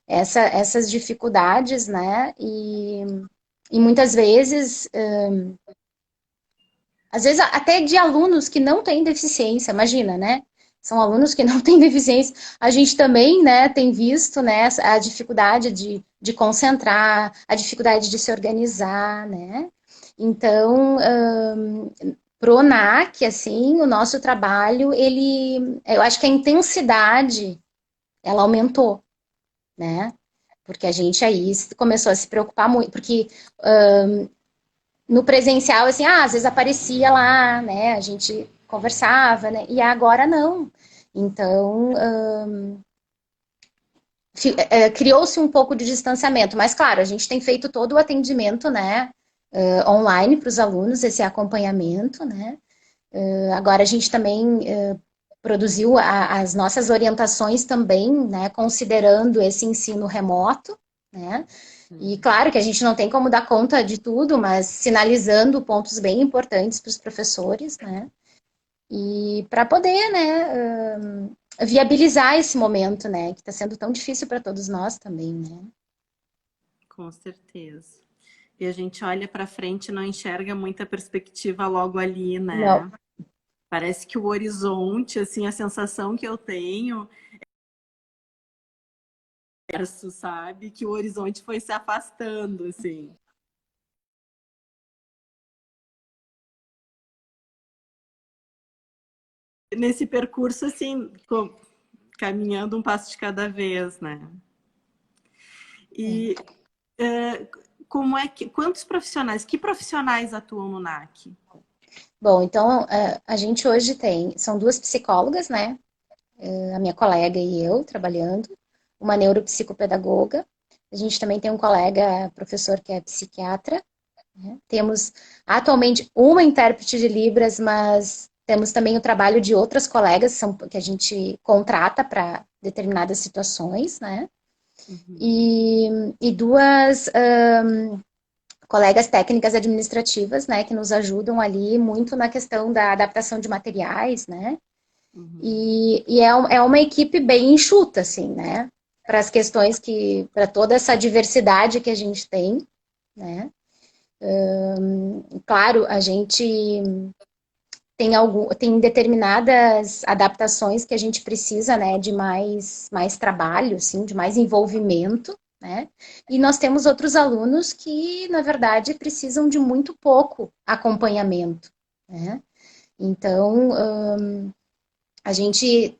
Speaker 2: Essas dificuldades, né? E muitas vezes, às vezes até de alunos que não têm deficiência, imagina, né? São alunos que não têm deficiência. A gente também, né, tem visto, né, a dificuldade de concentrar, a dificuldade de se organizar, né? Então, pro NAC, assim, o nosso trabalho, eu acho que a intensidade, ela aumentou, né? Porque a gente aí começou a se preocupar muito, porque no presencial, assim, às vezes aparecia lá, né? A gente conversava, né? E agora não. Então, criou-se um pouco de distanciamento, mas claro, a gente tem feito todo o atendimento, né? Online para os alunos, esse acompanhamento, né? Agora a gente também produziu as nossas orientações também, né? Considerando esse ensino remoto, né? E claro que a gente não tem como dar conta de tudo, mas sinalizando pontos bem importantes para os professores, né? E para poder, né, viabilizar esse momento, né, que está sendo tão difícil para todos nós também, né?
Speaker 1: Com certeza. E a gente olha para frente e não enxerga muita perspectiva logo ali,
Speaker 2: Não.
Speaker 1: né? Parece que o horizonte, assim, a sensação que eu tenho é, sabe, que o horizonte foi se afastando, assim. Nesse percurso, assim, caminhando um passo de cada vez, né? E como é que, quantos profissionais, que profissionais atuam no NAC?
Speaker 2: Bom, então a gente hoje são duas psicólogas, né? A minha colega e eu trabalhando, uma neuropsicopedagoga. A gente também tem um colega professor que é psiquiatra. Né? Temos atualmente uma intérprete de Libras, mas temos também o trabalho de outras colegas que a gente contrata para determinadas situações, né? E duas colegas técnicas administrativas, né, que nos ajudam ali muito na questão da adaptação de materiais, né? É uma equipe bem enxuta, assim, né? Para as questões para toda essa diversidade que a gente tem, né? Claro, a gente tem determinadas adaptações que a gente precisa, né, de mais trabalho, assim, de mais envolvimento, né? E nós temos outros alunos que, na verdade, precisam de muito pouco acompanhamento, né? Então, a gente,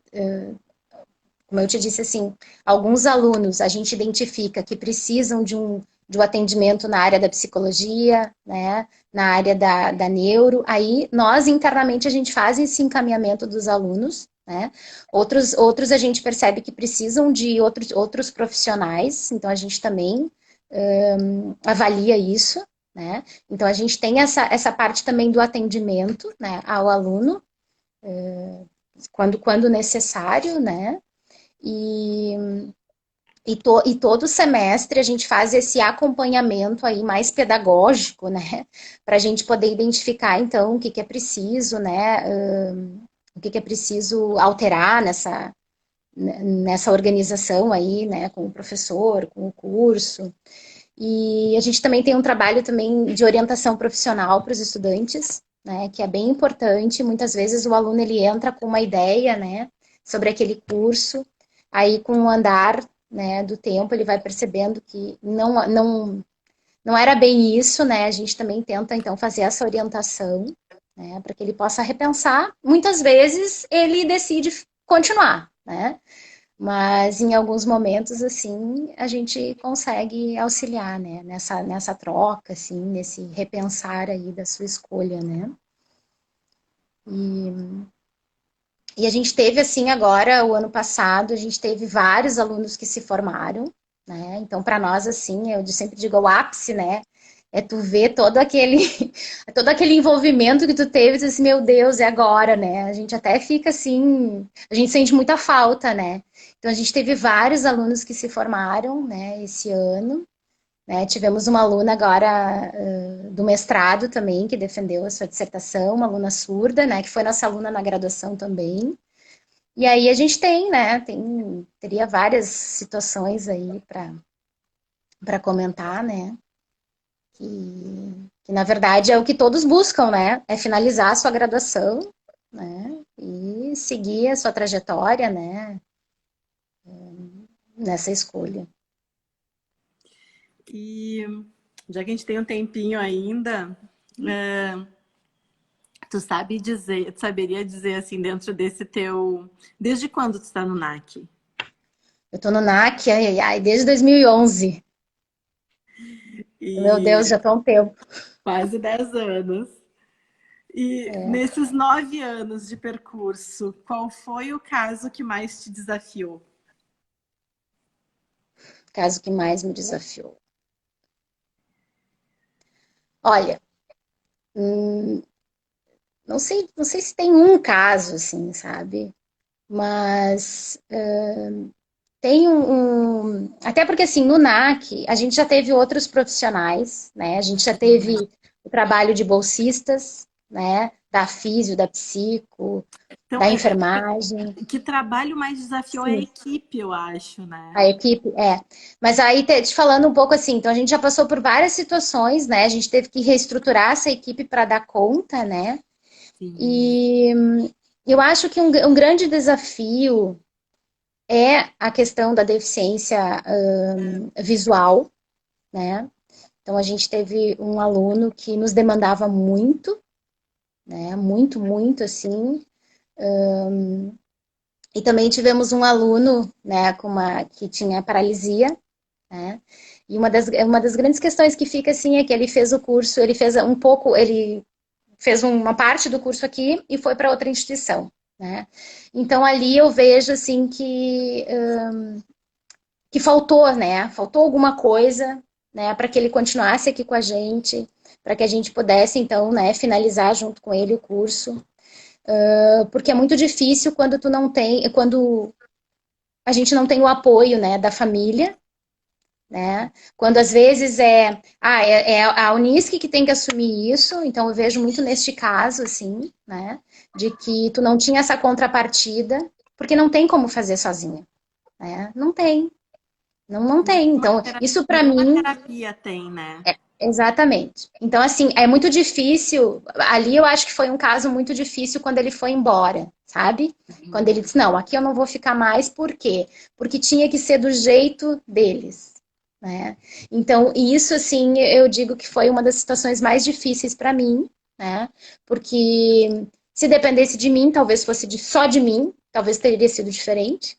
Speaker 2: como eu te disse assim, alguns alunos a gente identifica que precisam de um atendimento na área da psicologia, né, na área da neuro, aí nós internamente a gente faz esse encaminhamento dos alunos, né, outros a gente percebe que precisam de outros profissionais, então a gente também avalia isso, né, então a gente tem essa parte também do atendimento, né, ao aluno, quando necessário, né, e, e todo semestre a gente faz esse acompanhamento aí mais pedagógico, né? Para a gente poder identificar, então, o que, que é preciso, né? O que, que é preciso alterar nessa organização aí, né? Com o professor, com o curso. E a gente também tem um trabalho também de orientação profissional para os estudantes, né? Que é bem importante. Muitas vezes o aluno ele entra com uma ideia, né? Sobre aquele curso. Aí, com o andar, né, do tempo, ele vai percebendo que não era bem isso, né? A gente também tenta, então, fazer essa orientação, né, para que ele possa repensar. Muitas vezes, ele decide continuar, né? Mas, em alguns momentos, assim, a gente consegue auxiliar, né, nessa troca, assim, nesse repensar aí da sua escolha, né? E a gente teve, assim, agora, o ano passado, a gente teve vários alunos que se formaram, né? Então, para nós, assim, eu sempre digo o ápice, né? É tu ver todo aquele envolvimento que tu teve, tu diz assim, meu Deus, é agora, né? A gente até fica assim, a gente sente muita falta, né? Então, a gente teve vários alunos que se formaram, né, esse ano, né? Tivemos uma aluna agora do mestrado também, que defendeu a sua dissertação, uma aluna surda, né, que foi nossa aluna na graduação também. E aí a gente tem, né, teria várias situações aí para comentar, né, que na verdade é o que todos buscam, né, é finalizar a sua graduação, né, e seguir a sua trajetória, né, nessa escolha.
Speaker 1: E já que a gente tem um tempinho ainda, tu saberia dizer assim, dentro desse teu. Desde quando tu está no NAC?
Speaker 2: Eu tô no NAC, desde 2011. Meu Deus,
Speaker 1: E
Speaker 2: já tá um tempo.
Speaker 1: quase 10 anos. E
Speaker 2: É,
Speaker 1: nesses 9 anos de percurso, qual foi o caso que mais te desafiou?
Speaker 2: caso que mais me desafiou. Olha, não sei se tem um caso, assim, sabe? Mas tem até porque, assim, no NAC, a gente já teve outros profissionais, né? A gente já teve o trabalho de bolsistas, né? Da físio, da psico,
Speaker 1: Então,
Speaker 2: da enfermagem.
Speaker 1: que trabalho mais desafiou é a
Speaker 2: Sim,
Speaker 1: equipe, eu acho, né?
Speaker 2: a equipe, é. Mas aí, te falando um pouco assim, então a gente já passou por várias situações, né? A gente teve que reestruturar essa equipe para dar conta, né?
Speaker 1: Sim.
Speaker 2: E eu acho que um grande desafio é a questão da deficiência visual, né? Então, a gente teve um aluno que nos demandava muito, né? Muito, muito, assim. E também tivemos um aluno, né, que tinha paralisia, né? E uma das grandes questões que fica, assim, é que ele fez o curso, ele fez uma parte do curso aqui e foi para outra instituição, né? Então, ali eu vejo, assim, que faltou, né? Faltou alguma coisa, né, para que ele continuasse aqui com a gente, para que a gente pudesse, então, né, finalizar junto com ele o curso. Porque é muito difícil quando a gente não tem o apoio, né, da família, né? Quando às vezes é a Unisc que tem que assumir isso, então eu vejo muito neste caso, assim, né, de que tu não tinha essa contrapartida, porque não tem como fazer sozinha, né? Não tem. Não tem. Então, isso para
Speaker 1: Nenhuma
Speaker 2: mim,
Speaker 1: terapia tem, né?
Speaker 2: exatamente. Então, assim, é muito difícil. Ali eu acho que foi um caso muito difícil quando ele foi embora, sabe? Quando ele disse: não, aqui eu não vou ficar mais, por quê? Porque tinha que ser do jeito deles. né? Então, isso, assim, eu digo que foi uma das situações mais difíceis para mim, né? Porque se dependesse de mim, talvez fosse só de mim, talvez teria sido diferente.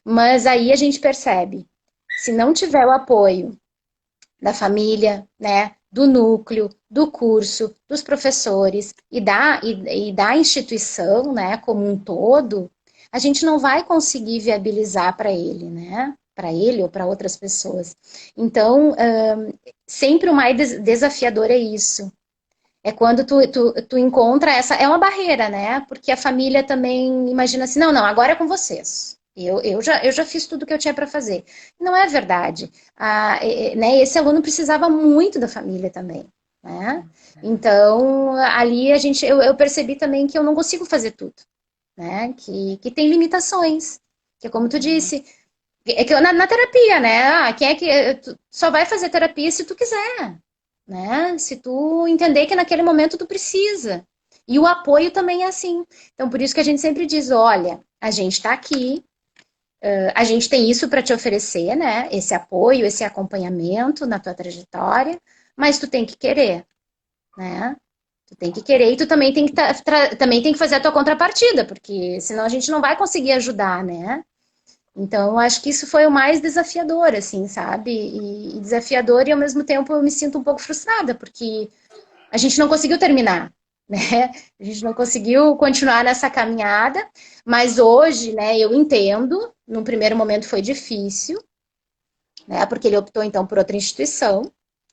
Speaker 2: Mas aí a gente percebe, se não tiver o apoio da família, né, do núcleo, do curso, dos professores e da instituição, né, como um todo, a gente não vai conseguir viabilizar para ele, né? Para ele ou para outras pessoas. Então, sempre o mais desafiador é isso. É quando tu encontra essa. É uma barreira, né? Porque a família também imagina assim: não, não, agora é com vocês. Eu já fiz tudo que eu tinha para fazer. Não é verdade. Né, esse aluno precisava muito da família também. Né? Então, ali eu percebi também que eu não consigo fazer tudo. Né? Que tem limitações. Que é como tu disse. É que na terapia, né? Quem é que. Tu só vai fazer terapia se tu quiser, né? Se tu entender que naquele momento tu precisa. E o apoio também é assim. Então, por isso que a gente sempre diz: olha, a gente está aqui, a gente tem isso para te oferecer, né? Esse apoio, esse acompanhamento na tua trajetória, mas tu tem que querer, né? Tu tem que querer e tu também tem que, também tem que fazer a tua contrapartida, porque senão a gente não vai conseguir ajudar, né? Então, eu acho que isso foi o mais desafiador, assim, sabe? E desafiador e ao mesmo tempo eu me sinto um pouco frustrada, porque a gente não conseguiu terminar, né? A gente não conseguiu continuar nessa caminhada, mas hoje, né, eu entendo, num primeiro momento foi difícil, né, porque ele optou então por outra instituição,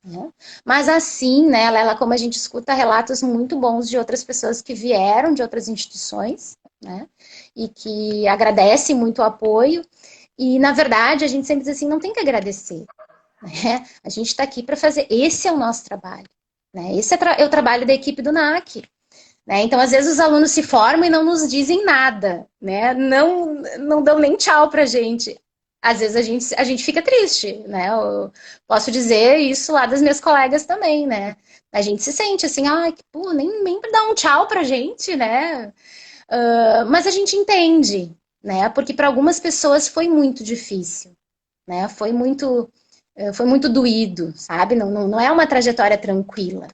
Speaker 2: né? Mas assim, né, Lela, como a gente escuta relatos muito bons de outras pessoas que vieram de outras instituições, né, e que agradecem muito o apoio, e na verdade a gente sempre diz assim, não tem que agradecer, né? A gente está aqui para fazer, esse é o nosso trabalho. Né? Esse é o trabalho da equipe do NAC. Né? Então, às vezes, os alunos se formam e não nos dizem nada, né? Não dão nem tchau para a gente. Às vezes a gente fica triste, né? Eu posso dizer isso lá das minhas colegas também, né? A gente se sente assim, ai, pô, nem dá um tchau pra gente, né? Mas a gente entende, né? Porque para algumas pessoas foi muito difícil, né? Foi muito doído, sabe? Não é uma trajetória tranquila,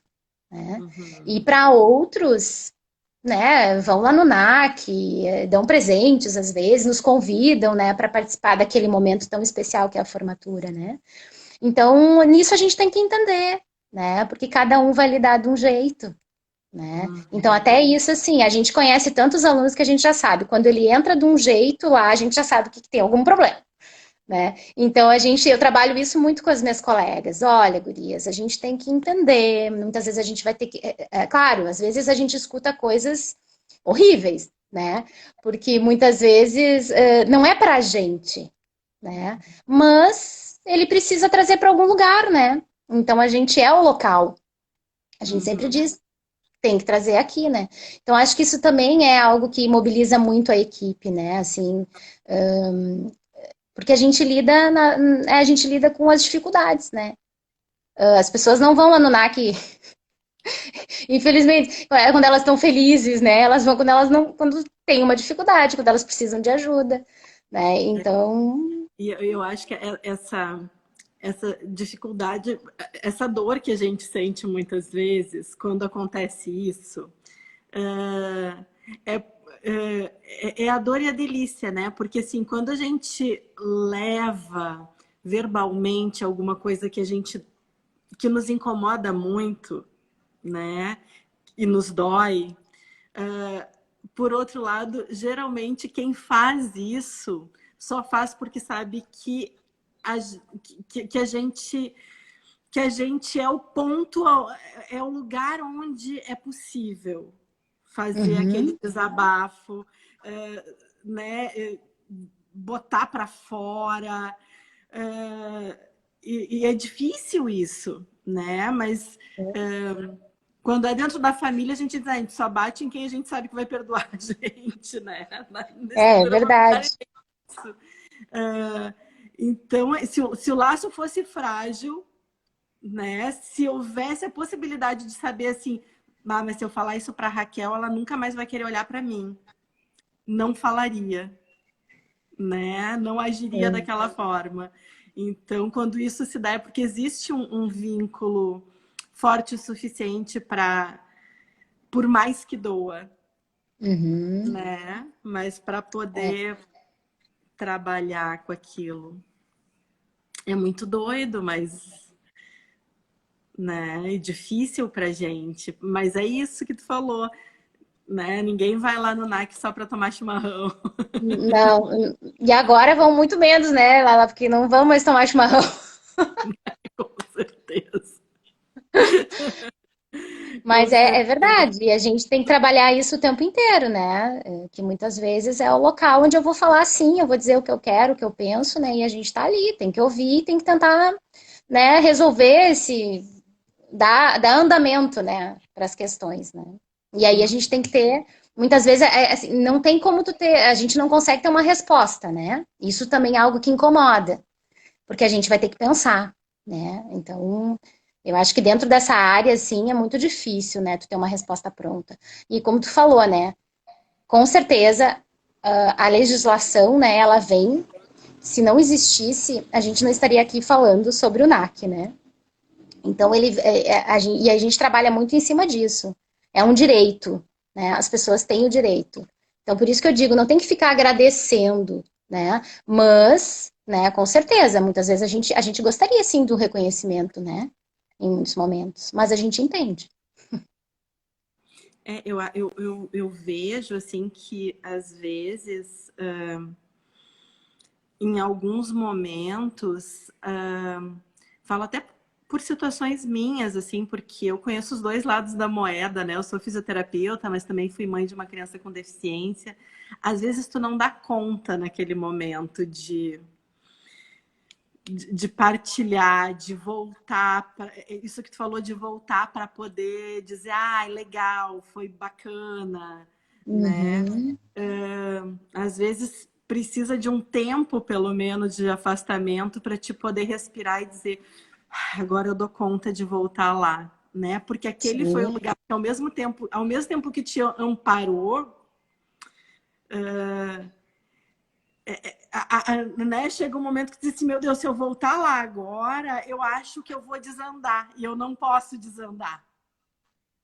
Speaker 2: né? E
Speaker 1: Uhum.
Speaker 2: para outros, né, vão lá no NAC, dão presentes às vezes, nos convidam, né, para participar daquele momento tão especial que é a formatura, né? Então, nisso a gente tem que entender, né? Porque cada um vai lidar de um jeito, né? Então,
Speaker 1: Uhum.
Speaker 2: até isso, assim, a gente conhece tantos alunos que a gente já sabe. Quando ele entra de um jeito lá, a gente já sabe que tem algum problema. Né? Então eu trabalho isso muito com as minhas colegas. Olha, gurias, a gente tem que entender. Muitas vezes a gente vai ter que, claro, às vezes a gente escuta coisas horríveis, né? Porque muitas vezes não é para a gente, né? Mas ele precisa trazer para algum lugar, né? Então a gente é o local. A gente sempre
Speaker 1: Uhum.
Speaker 2: diz, tem que trazer aqui, né? Então acho que isso também é algo que mobiliza muito a equipe, né? Assim, porque a gente lida com as dificuldades, né? As pessoas não vão lá no NAC, infelizmente, quando elas estão felizes, né? Elas vão quando elas não, quando tem uma dificuldade, quando elas precisam de ajuda, né? Então,
Speaker 1: E eu acho que essa dificuldade, essa dor que a gente sente muitas vezes quando acontece isso, é, é a dor e a delícia, né? Porque assim, quando a gente leva verbalmente alguma coisa que nos incomoda muito, né? E nos dói. Por outro lado, geralmente quem faz isso só faz porque sabe a, que a gente é o ponto, é o lugar onde é possível fazer aquele
Speaker 2: uhum,
Speaker 1: desabafo, né? Botar para fora. E é difícil isso, né? Mas quando é dentro da família, a gente só bate em quem a gente sabe que vai perdoar a gente, né? Nesse
Speaker 2: é
Speaker 1: primeiro lugar é
Speaker 2: verdade.
Speaker 1: isso. Ah, então, se o laço fosse frágil, né? Se houvesse a possibilidade de saber assim, ah, mas se eu falar isso para Raquel, ela nunca mais vai querer olhar para mim. Não falaria, né? Não agiria daquela forma. Então, quando isso se dá, é porque existe um vínculo forte o suficiente para, por mais que doa,
Speaker 2: Uhum.
Speaker 1: né? Mas para
Speaker 2: É,
Speaker 1: poder trabalhar com aquilo. É muito doido, mas, né, é difícil pra gente. Mas é isso que tu falou, né? Ninguém vai lá no NAC só para tomar chimarrão.
Speaker 2: não, e agora vão muito menos, né, Lala, porque não vão mais tomar chimarrão.
Speaker 1: Com certeza. Com
Speaker 2: Mas é
Speaker 1: certeza.
Speaker 2: verdade, e a gente tem que trabalhar isso o tempo inteiro, né? Que muitas vezes é o local onde eu vou falar sim, eu vou dizer o que eu quero, o que eu penso, né? E a gente tá ali, tem que ouvir, tem que tentar, né, resolver dar andamento, né, para as questões, né? E aí a gente tem que ter, muitas vezes, assim, não tem como tu ter, a gente não consegue ter uma resposta, né? Isso também é algo que incomoda, porque a gente vai ter que pensar, né? Então, eu acho que dentro dessa área, assim, é muito difícil, né, tu ter uma resposta pronta. E como tu falou, né, com certeza a legislação, né, ela vem, se não existisse, a gente não estaria aqui falando sobre o NAC, né? Então, e a gente trabalha muito em cima disso. É um direito, né? As pessoas têm o direito. Então, por isso que eu digo, não tem que ficar agradecendo, né? Mas, né, com certeza, muitas vezes a gente gostaria, sim, do reconhecimento, né? Em muitos momentos. Mas a gente entende.
Speaker 1: Eu vejo, assim, que às vezes, em alguns momentos, falo até por situações minhas, assim, porque eu conheço os dois lados da moeda, né? Eu sou fisioterapeuta, mas também fui mãe de uma criança com deficiência. Às vezes tu não dá conta naquele momento de partilhar, de voltar, isso que tu falou de voltar para poder dizer, ah, legal, foi bacana, né?
Speaker 2: Uhum,
Speaker 1: Às vezes precisa de um tempo, pelo menos, de afastamento para te poder respirar e dizer, "Ah, agora eu dou conta de voltar lá, né? Porque aquele foi o
Speaker 2: sim,
Speaker 1: lugar que ao mesmo tempo que te amparou, né? Chega um momento que diz assim, meu Deus, se eu voltar lá agora, eu acho que eu vou desandar e eu não posso desandar.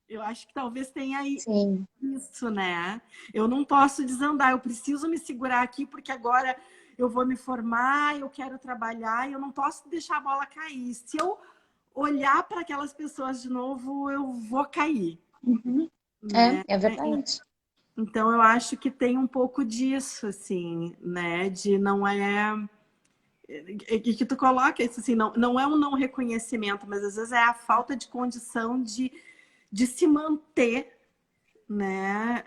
Speaker 1: Eu acho que talvez tenha aí
Speaker 2: sim.
Speaker 1: isso, né? Eu não posso desandar, eu preciso me segurar aqui porque agora eu vou me formar, eu quero trabalhar e eu não posso deixar a bola cair. Se eu olhar para aquelas pessoas de novo, eu vou cair,
Speaker 2: Uhum.
Speaker 1: né?
Speaker 2: É verdade.
Speaker 1: Então eu acho que tem um pouco disso, assim, né? De não é que tu coloca isso assim, não é um não reconhecimento, mas às vezes é a falta de condição de se manter, né,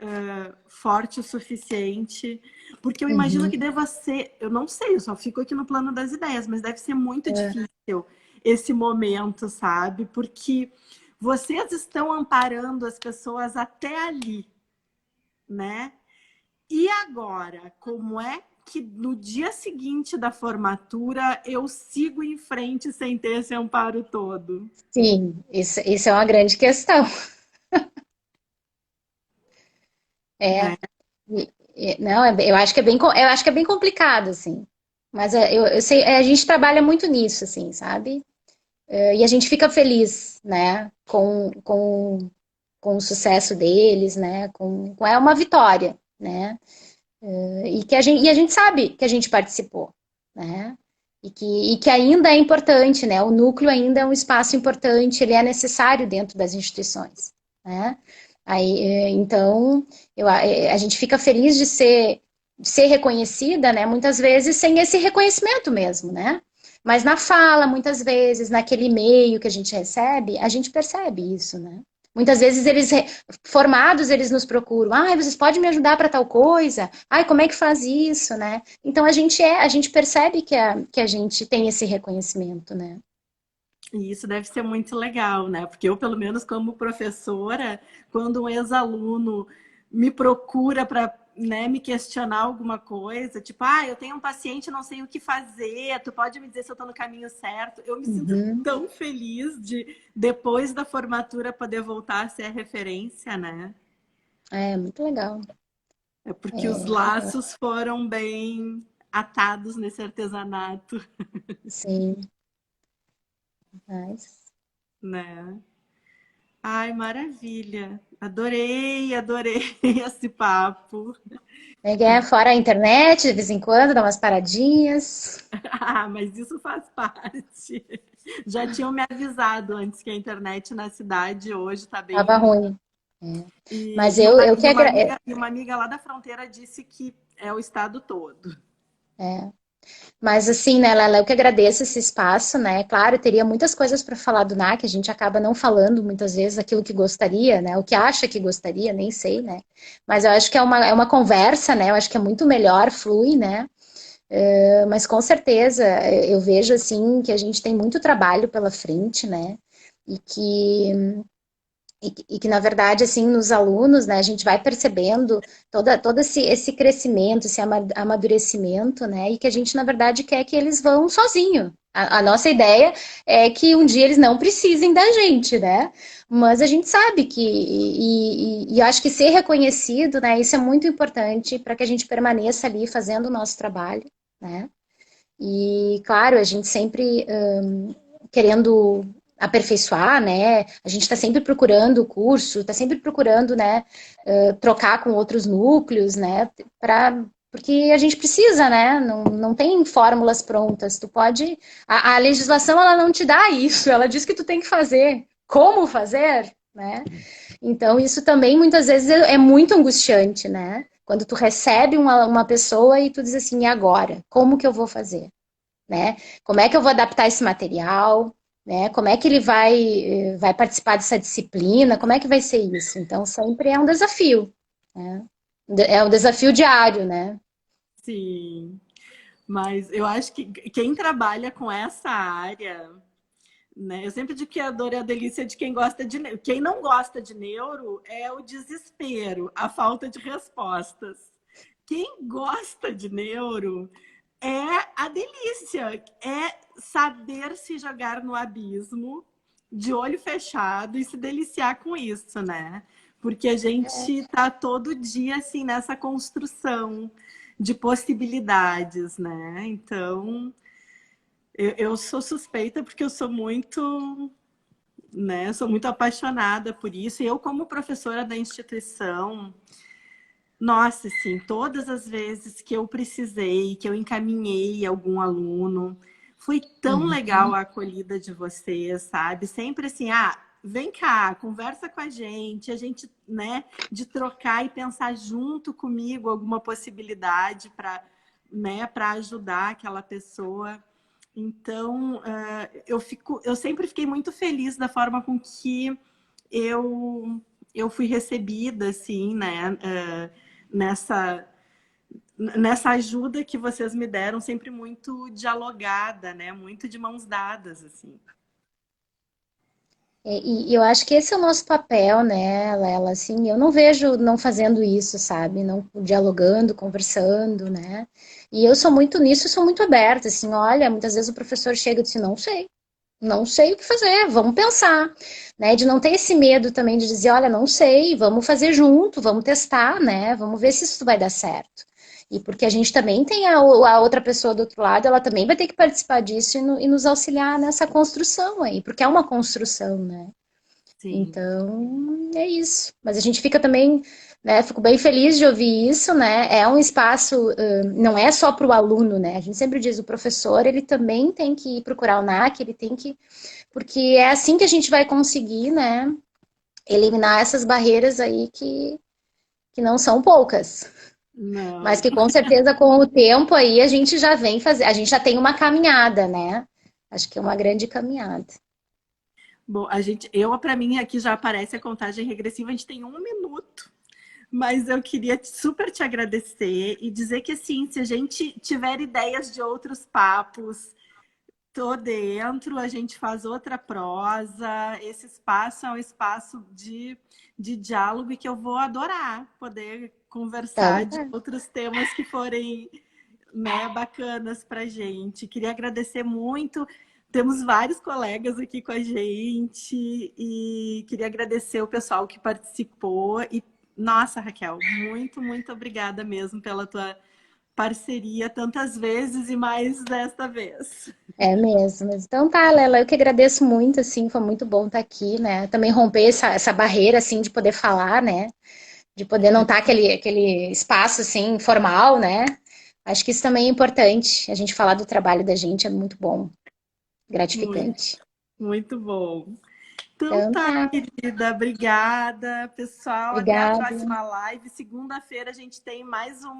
Speaker 1: forte o suficiente, porque eu imagino que
Speaker 2: Uhum.
Speaker 1: deva ser, eu não sei, eu só fico aqui no plano das ideias, mas deve ser muito difícil esse momento, sabe? Porque vocês estão amparando as pessoas até ali, né? E agora, como é que no dia seguinte da formatura eu sigo em frente sem ter esse amparo todo?
Speaker 2: Sim, isso é uma grande questão. É,
Speaker 1: Né?
Speaker 2: não, eu acho que é eu acho que é bem complicado, assim. Mas eu sei, a gente trabalha muito nisso, assim, sabe? E a gente fica feliz, né, com o sucesso deles, né? É uma vitória, né? E a gente sabe que a gente participou, né? E que ainda é importante, né? O núcleo ainda é um espaço importante, ele é necessário dentro das instituições, né? Aí, então, a gente fica feliz de ser reconhecida, né? Muitas vezes sem esse reconhecimento mesmo, né? Mas na fala, muitas vezes, naquele e-mail que a gente recebe, a gente percebe isso, né? Muitas vezes formados, eles nos procuram. Ah, vocês podem me ajudar para tal coisa? Ai, como é que faz isso, né? Então a gente percebe que a gente tem esse reconhecimento, né?
Speaker 1: E isso deve ser muito legal, né? Porque eu, pelo menos como professora, quando um ex-aluno me procura para, né, me questionar alguma coisa, tipo, ah, eu tenho um paciente, não sei o que fazer, tu pode me dizer se eu estou no caminho certo? Eu me sinto
Speaker 2: Uhum.
Speaker 1: tão feliz de, depois da formatura, poder voltar a ser a referência, né?
Speaker 2: É muito legal.
Speaker 1: É porque os
Speaker 2: É,
Speaker 1: laços foram bem atados nesse artesanato,
Speaker 2: Sim, mas...
Speaker 1: né? Ai, maravilha. Adorei esse papo.
Speaker 2: É, fora a internet, de vez em quando, dá umas paradinhas.
Speaker 1: Ah, mas isso faz parte. Já tinham me avisado antes que a internet na cidade hoje está bem
Speaker 2: Tava
Speaker 1: ruim.
Speaker 2: ruim. É. Mas
Speaker 1: E, e,
Speaker 2: eu,
Speaker 1: uma,
Speaker 2: eu que
Speaker 1: e, uma
Speaker 2: agradeço.
Speaker 1: amiga, e uma amiga lá da fronteira disse que é o estado todo.
Speaker 2: Mas assim, né, Lela, eu que agradeço esse espaço, né? Claro, teria muitas coisas para falar do NAC, a gente acaba não falando muitas vezes aquilo que gostaria, né? O que acha que gostaria, nem sei, né? Mas eu acho que é uma conversa, né? Eu acho que é muito melhor, flui, né? Mas com certeza eu vejo assim que a gente tem muito trabalho pela frente, né? E que e que, na verdade, assim, nos alunos, né, a gente vai percebendo todo esse crescimento, esse amadurecimento, né, e que a gente, na verdade, quer que eles vão sozinho. A nossa ideia é que um dia eles não precisem da gente, né? Mas a gente sabe que, e eu acho que ser reconhecido, né, isso é muito importante para que a gente permaneça ali fazendo o nosso trabalho, né? E, claro, a gente sempre querendo aperfeiçoar, né? A gente está sempre procurando o curso, está sempre procurando, né, trocar com outros núcleos, né, porque a gente precisa, né? Não tem fórmulas prontas. Tu pode. A legislação ela não te dá isso, ela diz que tu tem que fazer. Como fazer, né? Então, isso também muitas vezes é muito angustiante, né? Quando tu recebe uma pessoa e tu diz assim, e agora? Como que eu vou fazer? Né? Como é que eu vou adaptar esse material? Né? Como é que ele vai participar dessa disciplina? Como é que vai ser isso? Então, sempre é um desafio, né? É um desafio diário, né?
Speaker 1: Sim, mas eu acho que quem trabalha com essa área, né? Eu sempre digo que a dor é a delícia de quem gosta de neuro. Quem não gosta de neuro é o desespero, a falta de respostas. Quem gosta de neuro é a delícia, é saber se jogar no abismo de olho fechado e se deliciar com isso, né? Porque a gente está todo dia assim nessa construção de possibilidades, né? Então, eu sou suspeita porque eu sou muito, né? Sou muito apaixonada por isso. E eu, como professora da instituição, nossa, assim, todas as vezes que eu precisei, que eu encaminhei algum aluno, foi tão legal
Speaker 2: Uhum.
Speaker 1: a acolhida de vocês, sabe? Sempre assim, ah, vem cá, conversa com a gente, né, de trocar e pensar junto comigo alguma possibilidade para, né, para ajudar aquela pessoa. Então, eu sempre fiquei muito feliz da forma com que eu, eu fui recebida, assim, né, nessa, nessa ajuda que vocês me deram, sempre muito dialogada, né, muito de mãos dadas, assim.
Speaker 2: E eu acho que esse é o nosso papel, né, Lela? Assim, eu não vejo não fazendo isso, sabe? Não dialogando, conversando, né? E eu sou muito nisso, eu sou muito aberta, assim, olha, muitas vezes o professor chega e diz assim, não sei o que fazer, vamos pensar, né? De não ter esse medo também de dizer, olha, não sei, vamos fazer junto, vamos testar, né? Vamos ver se isso vai dar certo. E porque a gente também tem a outra pessoa do outro lado, ela também vai ter que participar disso e nos auxiliar nessa construção aí, porque é uma construção, né?
Speaker 1: Sim,
Speaker 2: Então, é isso. Mas a gente fica também, né? Fico bem feliz de ouvir isso, né? É um espaço, não é só para o aluno, né? A gente sempre diz, o professor, ele também tem que procurar o NAC, ele tem que porque é assim que a gente vai conseguir, né, eliminar essas barreiras aí que não são poucas. Mas
Speaker 1: não.
Speaker 2: que com certeza com o tempo aí a gente já vem fazer, a gente já tem uma caminhada, né? Acho que é uma grande caminhada.
Speaker 1: Bom, para mim, aqui já aparece a contagem regressiva, a gente tem 1 minuto. Mas eu queria super te agradecer e dizer que, assim, se a gente tiver ideias de outros papos, tô dentro, a gente faz outra prosa. Esse espaço é um espaço de diálogo e que eu vou adorar poder conversar
Speaker 2: Então,
Speaker 1: de outros temas que forem, né, bacanas para gente. Queria agradecer muito. Temos vários colegas aqui com a gente e queria agradecer o pessoal que participou. E, nossa, Raquel, muito obrigada mesmo parceria tantas vezes e mais desta vez.
Speaker 2: É mesmo. Então tá, Lela, eu que agradeço muito, assim, foi muito bom estar aqui, né? Também romper essa barreira, assim, de poder falar, né? De poder não estar aquele espaço, assim, formal, né? Acho que isso também é importante. A gente falar do trabalho da gente é muito bom,
Speaker 1: Muito,
Speaker 2: gratificante.
Speaker 1: muito bom. Então
Speaker 2: Então
Speaker 1: tá,
Speaker 2: tá,
Speaker 1: querida, obrigada, pessoal. Até a
Speaker 2: obrigada.
Speaker 1: próxima live. Segunda-feira a gente tem mais um.